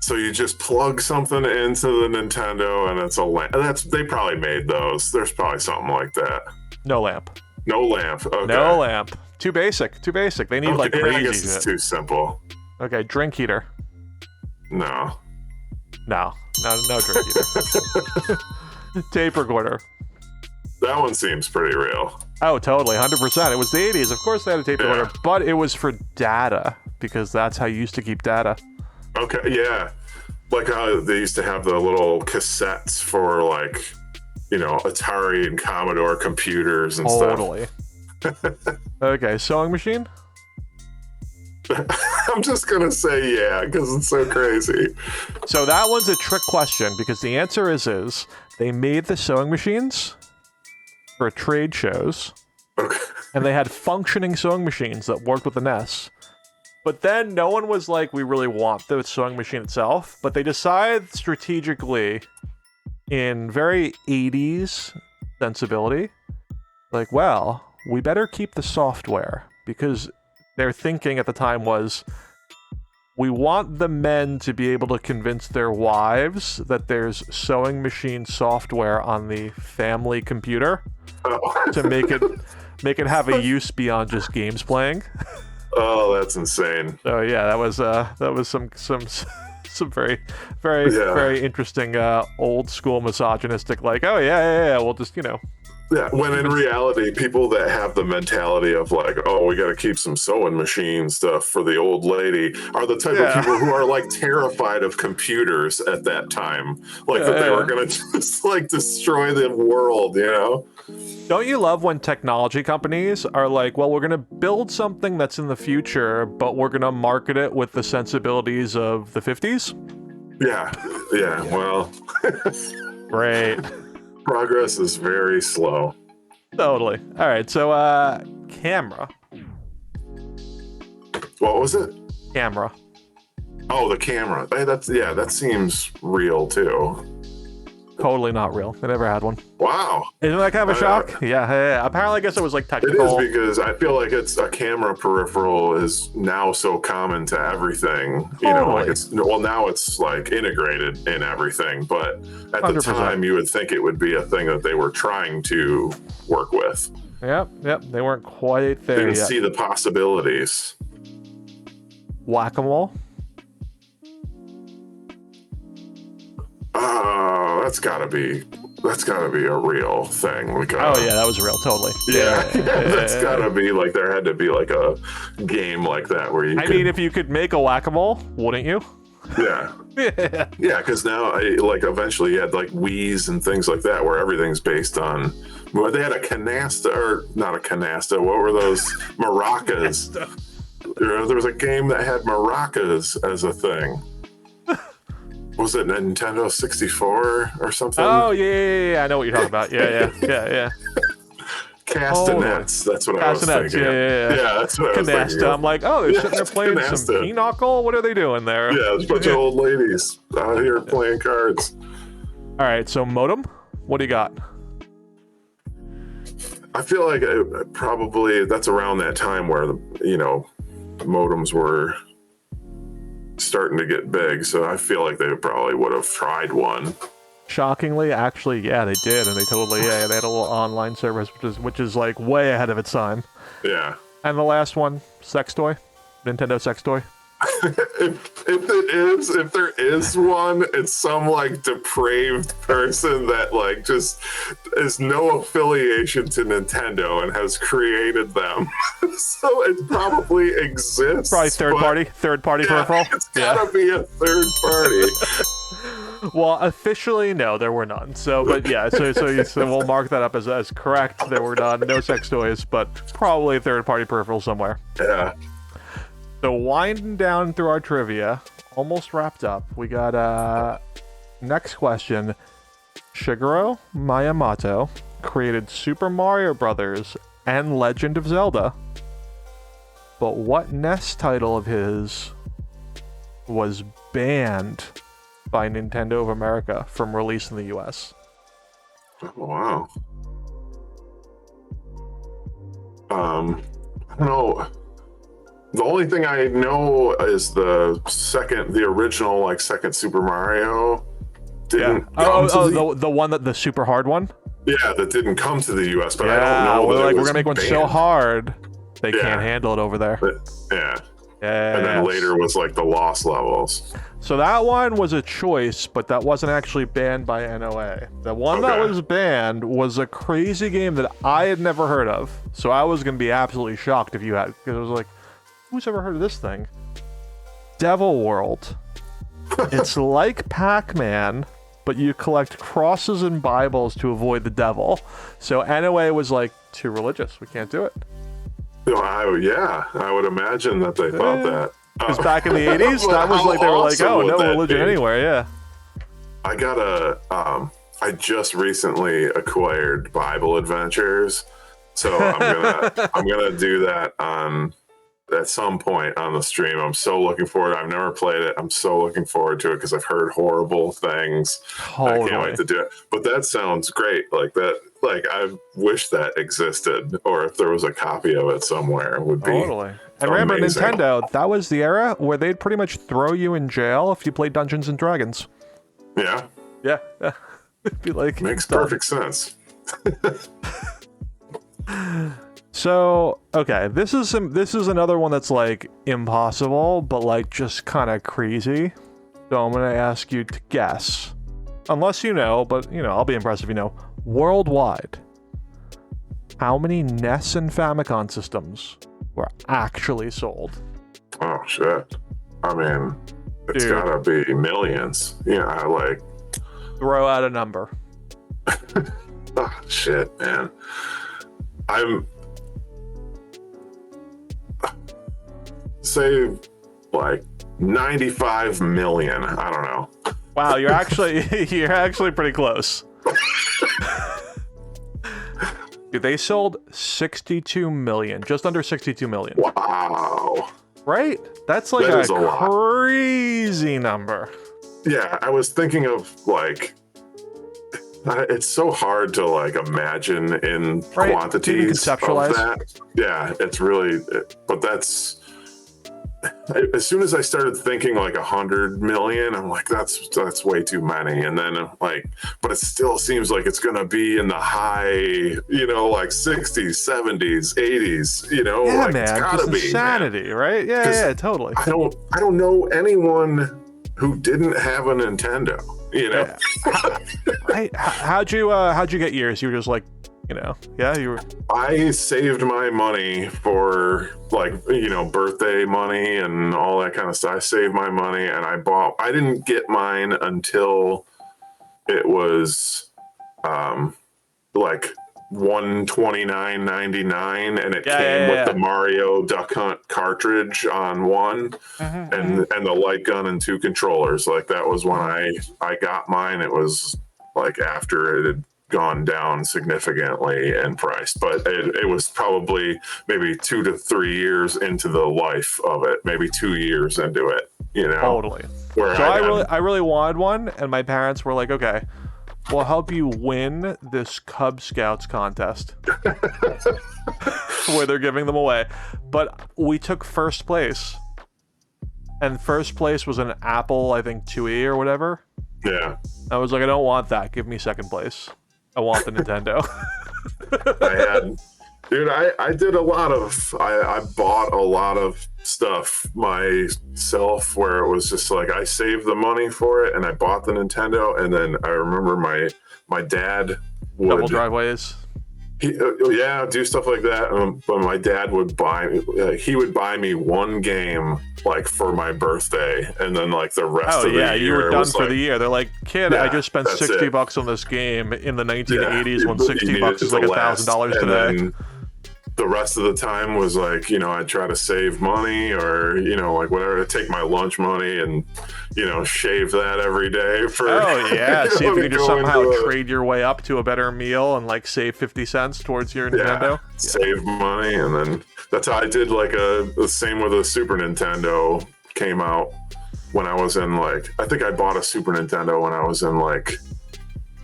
Speaker 2: So you just plug something into the Nintendo and it's a lamp. They probably made those. There's probably something like that.
Speaker 1: No lamp.
Speaker 2: No lamp. Okay.
Speaker 1: No lamp. Too basic. Too basic. They need like crazy
Speaker 2: I guess it's
Speaker 1: shit.
Speaker 2: too simple.
Speaker 1: Okay, drink heater.
Speaker 2: No.
Speaker 1: No drink heater. Tape recorder.
Speaker 2: That one seems pretty real.
Speaker 1: Oh, totally, 100%. It was the 80s. Of course they had a tape recorder, but it was for data because that's how you used to keep data.
Speaker 2: Okay, yeah. Like how they used to have the little cassettes for Atari and Commodore computers and
Speaker 1: Totally. Okay, sewing machine?
Speaker 2: stuff. I'm just going to say yeah, because it's so crazy.
Speaker 1: So that one's a trick question because the answer is they made the sewing machines for trade shows,
Speaker 2: Okay.
Speaker 1: and they had functioning sewing machines that worked with the NES. But then no one was like, we really want the sewing machine itself. But they decided strategically, in very 80s sensibility, like, well, we better keep the software. Because their thinking at the time was, we want the men to be able to convince their wives that there's sewing machine software on the family computer to make it have a use beyond just games playing.
Speaker 2: Oh, that's insane.
Speaker 1: So yeah, that was some very very interesting old school misogynistic, like, oh yeah, we'll just
Speaker 2: Yeah, when in reality, people that have the mentality of like, oh, we got to keep some sewing machine stuff for the old lady are the type of people who are like terrified of computers at that time. Like that they were going to just like destroy the world,
Speaker 1: Don't you love when technology companies are like, well, we're going to build something that's in the future, but we're going to market it with the sensibilities of the 50s?
Speaker 2: Yeah, well.
Speaker 1: Great.
Speaker 2: Progress is very slow.
Speaker 1: Totally. All right, so camera.
Speaker 2: What was it?
Speaker 1: Camera.
Speaker 2: Oh, the camera. Hey, that seems real too.
Speaker 1: Totally not real. I never had one.
Speaker 2: Wow.
Speaker 1: Isn't that kind of a shock? Yeah. Apparently, I guess it was like
Speaker 2: It
Speaker 1: technical.
Speaker 2: is, because I feel like it's a camera peripheral is now so common to everything. Now it's like integrated in everything, but at the
Speaker 1: 100%.
Speaker 2: time you would think it would be a thing that they were trying to work with.
Speaker 1: Yep. They weren't quite there
Speaker 2: Didn't
Speaker 1: yet.
Speaker 2: see the possibilities.
Speaker 1: Whack-a-mole.
Speaker 2: Oh, that's gotta be a real thing. Like
Speaker 1: Oh yeah, that was real, totally.
Speaker 2: yeah, that's gotta be like there had to be like a game like that where you.
Speaker 1: I mean, if you could make a whack-a-mole, wouldn't you?
Speaker 2: Yeah. Yeah, because now like eventually you had like Wii's and things like that where everything's based on. Well, they had a canasta or not a canasta. What were those maracas? There was a game that had maracas as a thing. Was it Nintendo 64 or something?
Speaker 1: Oh yeah. I know what you're talking about. Yeah.
Speaker 2: Castanets. That's what I was thinking. Yeah, that's what I was thinking.
Speaker 1: Canasta. I'm like, oh, they're sitting there playing some pinochle. What are they doing there?
Speaker 2: Yeah, there's a bunch of old ladies out here playing cards.
Speaker 1: All right, so modem. What do you got?
Speaker 2: I feel like probably that's around that time where modems were starting to get big. So I feel like they probably would have tried one.
Speaker 1: Shockingly, actually, yeah, they did, and they totally, they had a little online service, which is like way ahead of its time.
Speaker 2: Yeah.
Speaker 1: And the last one, sex toy, Nintendo sex toy.
Speaker 2: if there is one, it's some like depraved person that like just is no affiliation to Nintendo and has created them. So it probably exists.
Speaker 1: Probably third party peripheral.
Speaker 2: It's gotta be a third party.
Speaker 1: Well, officially, no, there were none. So, but yeah, so we'll mark that up as correct. There were none, no sex toys, but probably a third-party peripheral somewhere.
Speaker 2: Yeah.
Speaker 1: So winding down through our trivia, almost wrapped up. We got next question. Shigeru Miyamoto created Super Mario Brothers and Legend of Zelda, but what NES title of his was banned by Nintendo of America from release in the US?
Speaker 2: Oh, wow. I don't know. The only thing I know is the original, like second Super Mario didn't.
Speaker 1: The one the super hard one.
Speaker 2: Yeah, that didn't come to the U.S. But I don't know.
Speaker 1: We're gonna make one so hard they can't handle it over there.
Speaker 2: Yeah. And then later was like the Lost Levels.
Speaker 1: So that one was a choice, but that wasn't actually banned by NOA. The one that was banned was a crazy game that I had never heard of. So I was going to be absolutely shocked if you had, because it was like, who's ever heard of this thing? Devil World. It's like PacMan, but you collect crosses and Bibles to avoid the devil. So NOA was like, too religious. We can't do it.
Speaker 2: I would imagine that they thought that.
Speaker 1: Because back in the 80s, that was like, they were like, oh, no religion anywhere, yeah.
Speaker 2: I just recently acquired Bible Adventures, so I'm gonna do that at some point on the stream. I'm so looking forward. I've never played it. I'm so looking forward to it because I've heard horrible things.
Speaker 1: Totally.
Speaker 2: I can't wait to do it. But that sounds great. Like that. Like I wish that existed, or if there was a copy of it somewhere, it would be
Speaker 1: totally. And remember,
Speaker 2: amazing.
Speaker 1: Nintendo, that was the era where they'd pretty much throw you in jail if you played Dungeons and Dragons.
Speaker 2: Yeah.
Speaker 1: Yeah. It'd be like,
Speaker 2: makes perfect sense.
Speaker 1: So, okay, this is another one that's like impossible, but like just kind of crazy. So I'm gonna ask you to guess, unless you know, but I'll be impressed if you know. Worldwide, how many NES and Famicom systems were actually sold?
Speaker 2: Oh shit! I mean, it's gotta be millions. Yeah, like
Speaker 1: throw out a number.
Speaker 2: Oh shit, man! I'm say like 95 million. I don't know.
Speaker 1: Wow, you're actually pretty close. Dude, they sold 62 million, just under 62 million.
Speaker 2: Wow.
Speaker 1: Right? That's like a crazy number.
Speaker 2: Yeah, I was thinking of like, it's so hard to like imagine in quantities
Speaker 1: conceptualize.
Speaker 2: of that. Yeah, it's really, but that's as soon as I started thinking like 100 million, I'm like, that's way too many. And then like, but it still seems like it's gonna be in the high, like 60s, 70s, 80s.
Speaker 1: Yeah,
Speaker 2: like
Speaker 1: man,
Speaker 2: it's gotta
Speaker 1: just
Speaker 2: be
Speaker 1: insanity,
Speaker 2: man.
Speaker 1: right? Yeah, totally.
Speaker 2: I don't know anyone who didn't have a Nintendo.
Speaker 1: Yeah. How'd you get yours? You were just like, yeah, you were.
Speaker 2: I saved my money for like, birthday money and all that kind of stuff. I saved my money and I didn't get mine until it was like $129.99 and it came with the Mario Duck Hunt cartridge on one and the light gun and 2 controllers. Like that was when I got mine. It was like after it had gone down significantly in price, but it was probably maybe 2 to 3 years into the life of it, maybe 2 years into it,
Speaker 1: Totally. So I really wanted one, and my parents were like, okay, we'll help you win this Cub Scouts contest where they're giving them away. But we took first place, and first place was an Apple, I think 2E or whatever.
Speaker 2: Yeah.
Speaker 1: I was like, I don't want that. Give me second place. I want the Nintendo.
Speaker 2: I did a lot of, I bought a lot of stuff myself where it was just like, I saved the money for it and I bought the Nintendo. And then I remember my dad would
Speaker 1: double driveways.
Speaker 2: Do stuff like that. But my dad would he would buy me one game like for my birthday, and then like the rest of the year.
Speaker 1: You were done for the year. They're like, kid, I just spent $60 on this game in the 1980s when $60 is like $1,000 today.
Speaker 2: The rest of the time was like, I'd try to save money or, like whatever, take my lunch money and, shave that every day for.
Speaker 1: Oh, yeah. See if you can just somehow trade your way up to a better meal and like save 50 cents towards your Nintendo.
Speaker 2: Save money. And then that's how I did like the same with a Super Nintendo came out when I was in like, I think I bought a Super Nintendo when I was in like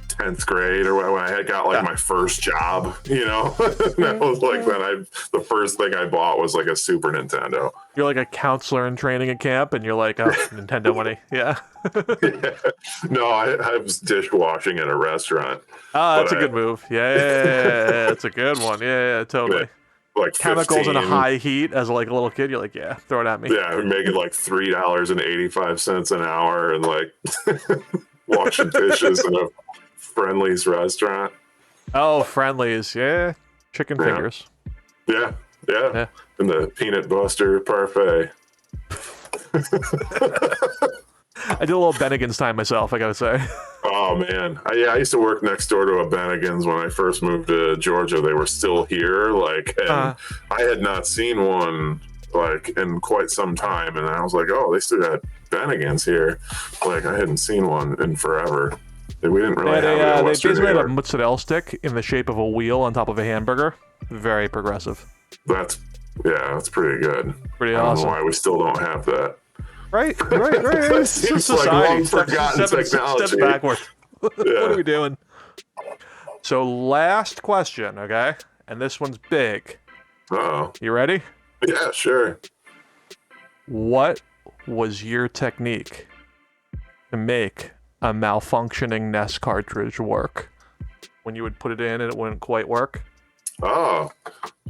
Speaker 2: 10th grade or when I had got like my first job, that was like the first thing I bought was like a Super Nintendo.
Speaker 1: You're like a counselor in training at camp and you're like, oh, Nintendo money. Yeah.
Speaker 2: No, I was dishwashing at a restaurant.
Speaker 1: Oh, that's a good move. Yeah, it's a good one. Yeah, totally.
Speaker 2: Like
Speaker 1: chemicals in a high heat as like a little kid, you're like, yeah, throw it at me.
Speaker 2: Yeah, making like $3.85 an hour and like washing dishes in a Friendly's restaurant.
Speaker 1: Oh, Friendly's, yeah. Chicken fingers.
Speaker 2: Yeah. And the peanut buster parfait.
Speaker 1: I did a little Bennigan's time myself, I gotta say.
Speaker 2: Oh man, I used to work next door to a Bennigan's when I first moved to Georgia. They were still here, and I had not seen one like in quite some time, and I was like, oh, they still got Bennigan's here. Like I hadn't seen one in forever. We didn't really have it in Western New York.
Speaker 1: They basically had a mozzarella stick in the shape of a wheel on top of a hamburger. Very progressive.
Speaker 2: That's pretty good.
Speaker 1: Pretty
Speaker 2: awesome. I don't know why we still don't have that.
Speaker 1: Right. It's
Speaker 2: like long forgotten technology.
Speaker 1: Steps backward. What are we doing? So last question, okay? And this one's big.
Speaker 2: Uh-oh.
Speaker 1: You ready?
Speaker 2: Yeah, sure.
Speaker 1: What was your technique to make a malfunctioning NES cartridge work when you would put it in and it wouldn't quite work?
Speaker 2: Oh,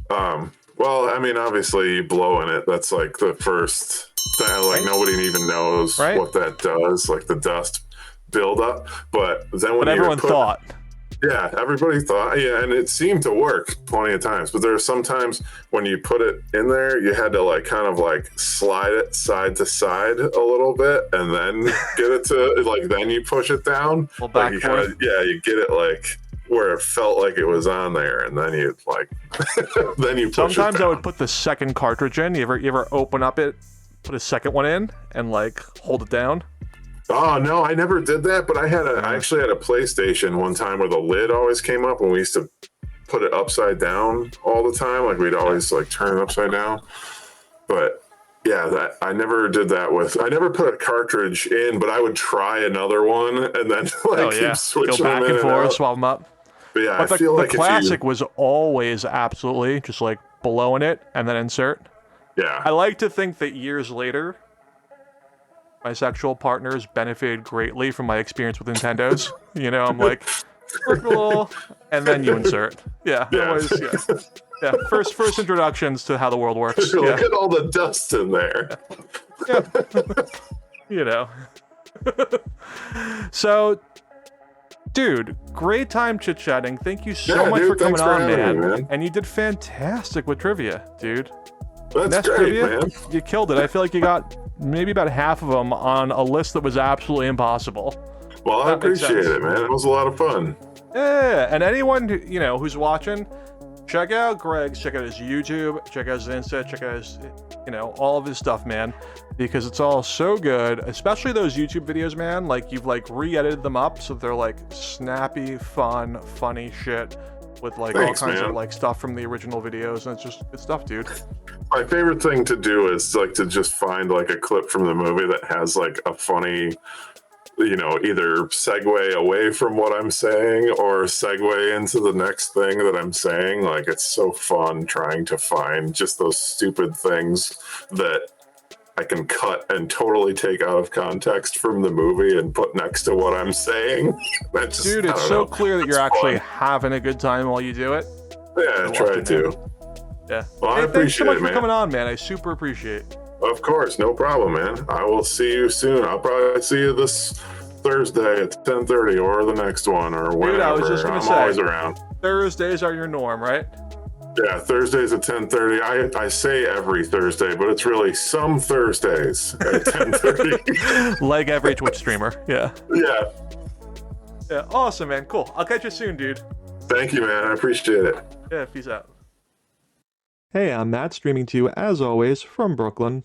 Speaker 2: well, I mean, obviously you blow in it. That's like the first thing. Like nobody even knows what that does, like the dust buildup. But then when
Speaker 1: everyone thought.
Speaker 2: Yeah, everybody thought, and it seemed to work plenty of times. But there are some times when you put it in there, you had to like kind of like slide it side to side a little bit, and then get it to like then you push it down.
Speaker 1: Like
Speaker 2: you get it like where it felt like it was on there, and then you like then you push
Speaker 1: Sometimes
Speaker 2: it down.
Speaker 1: I would put the second cartridge in. You ever open up it, put a second one in, and like hold it down?
Speaker 2: Oh no, I never did that, but I actually had a PlayStation one time where the lid always came up and we used to put it upside down all the time. Like we'd always like turn it upside down. But yeah, I never did that I never put a cartridge in, but I would try another one and then keep switching
Speaker 1: go back
Speaker 2: them
Speaker 1: and forth, swap them up.
Speaker 2: But yeah,
Speaker 1: the classic was always absolutely just like blowing it and then insert.
Speaker 2: Yeah.
Speaker 1: I like to think that years later, my sexual partners benefited greatly from my experience with Nintendos. You know, I'm like, circle, and then you insert. Yeah,
Speaker 2: Yeah.
Speaker 1: always, yeah. Yeah, first introductions to how the world works.
Speaker 2: Look
Speaker 1: Yeah,
Speaker 2: at all the dust in there.
Speaker 1: yeah. You know. So, dude, great time chit-chatting. Thank you so
Speaker 2: Yeah,
Speaker 1: much
Speaker 2: dude,
Speaker 1: for coming
Speaker 2: thanks for
Speaker 1: on,
Speaker 2: having
Speaker 1: man.
Speaker 2: me, man.
Speaker 1: And you did fantastic with trivia, dude.
Speaker 2: That's great,
Speaker 1: trivia,
Speaker 2: man.
Speaker 1: you killed it. I feel like you got maybe about half of them on a list that was absolutely impossible.
Speaker 2: Well, I
Speaker 1: That makes
Speaker 2: appreciate
Speaker 1: sense.
Speaker 2: it, man. It was a lot of fun.
Speaker 1: Yeah, and anyone who, you know, who's watching, check out Greg's, check out his YouTube, check out his Insta, check out his, you know, all of his stuff, man, because it's all so good, especially those YouTube videos, man. Like, you've like re-edited them up so they're like snappy, fun, funny shit with like
Speaker 2: Thanks,
Speaker 1: all kinds
Speaker 2: man.
Speaker 1: of like stuff from the original videos, and it's just good stuff, dude.
Speaker 2: My favorite thing to do is like to just find like a clip from the movie that has like a funny, you know, either segue away from what I'm saying or segue into the next thing that I'm saying. Like, it's so fun trying to find just those stupid things that I can cut and totally take out of context from the movie and put next to what I'm saying. That just,
Speaker 1: Dude,
Speaker 2: I
Speaker 1: it's
Speaker 2: don't
Speaker 1: so
Speaker 2: know.
Speaker 1: clear that
Speaker 2: It's
Speaker 1: you're actually
Speaker 2: fun.
Speaker 1: having a good time while you do it.
Speaker 2: Yeah, try
Speaker 1: watching
Speaker 2: to.
Speaker 1: Yeah.
Speaker 2: Well, I
Speaker 1: Hey, thanks so
Speaker 2: appreciate
Speaker 1: much
Speaker 2: it,
Speaker 1: for
Speaker 2: man.
Speaker 1: coming on, man. I super appreciate it.
Speaker 2: Of course, no problem, man. I will see you soon. I'll probably see you this Thursday at 10:30 or the next one or whenever.
Speaker 1: Dude, I was just gonna
Speaker 2: I'm
Speaker 1: say.
Speaker 2: always around.
Speaker 1: Thursdays are your norm, right?
Speaker 2: Yeah, Thursdays at 10:30. I say every Thursday, but it's really some Thursdays at 10:30.
Speaker 1: Like every Twitch streamer. Yeah.
Speaker 2: Yeah.
Speaker 1: Yeah. Awesome, man. Cool. I'll catch you soon, dude.
Speaker 2: Thank you, man. I appreciate it.
Speaker 1: Yeah, peace out. Hey, I'm Matt, streaming to you, as always, from Brooklyn.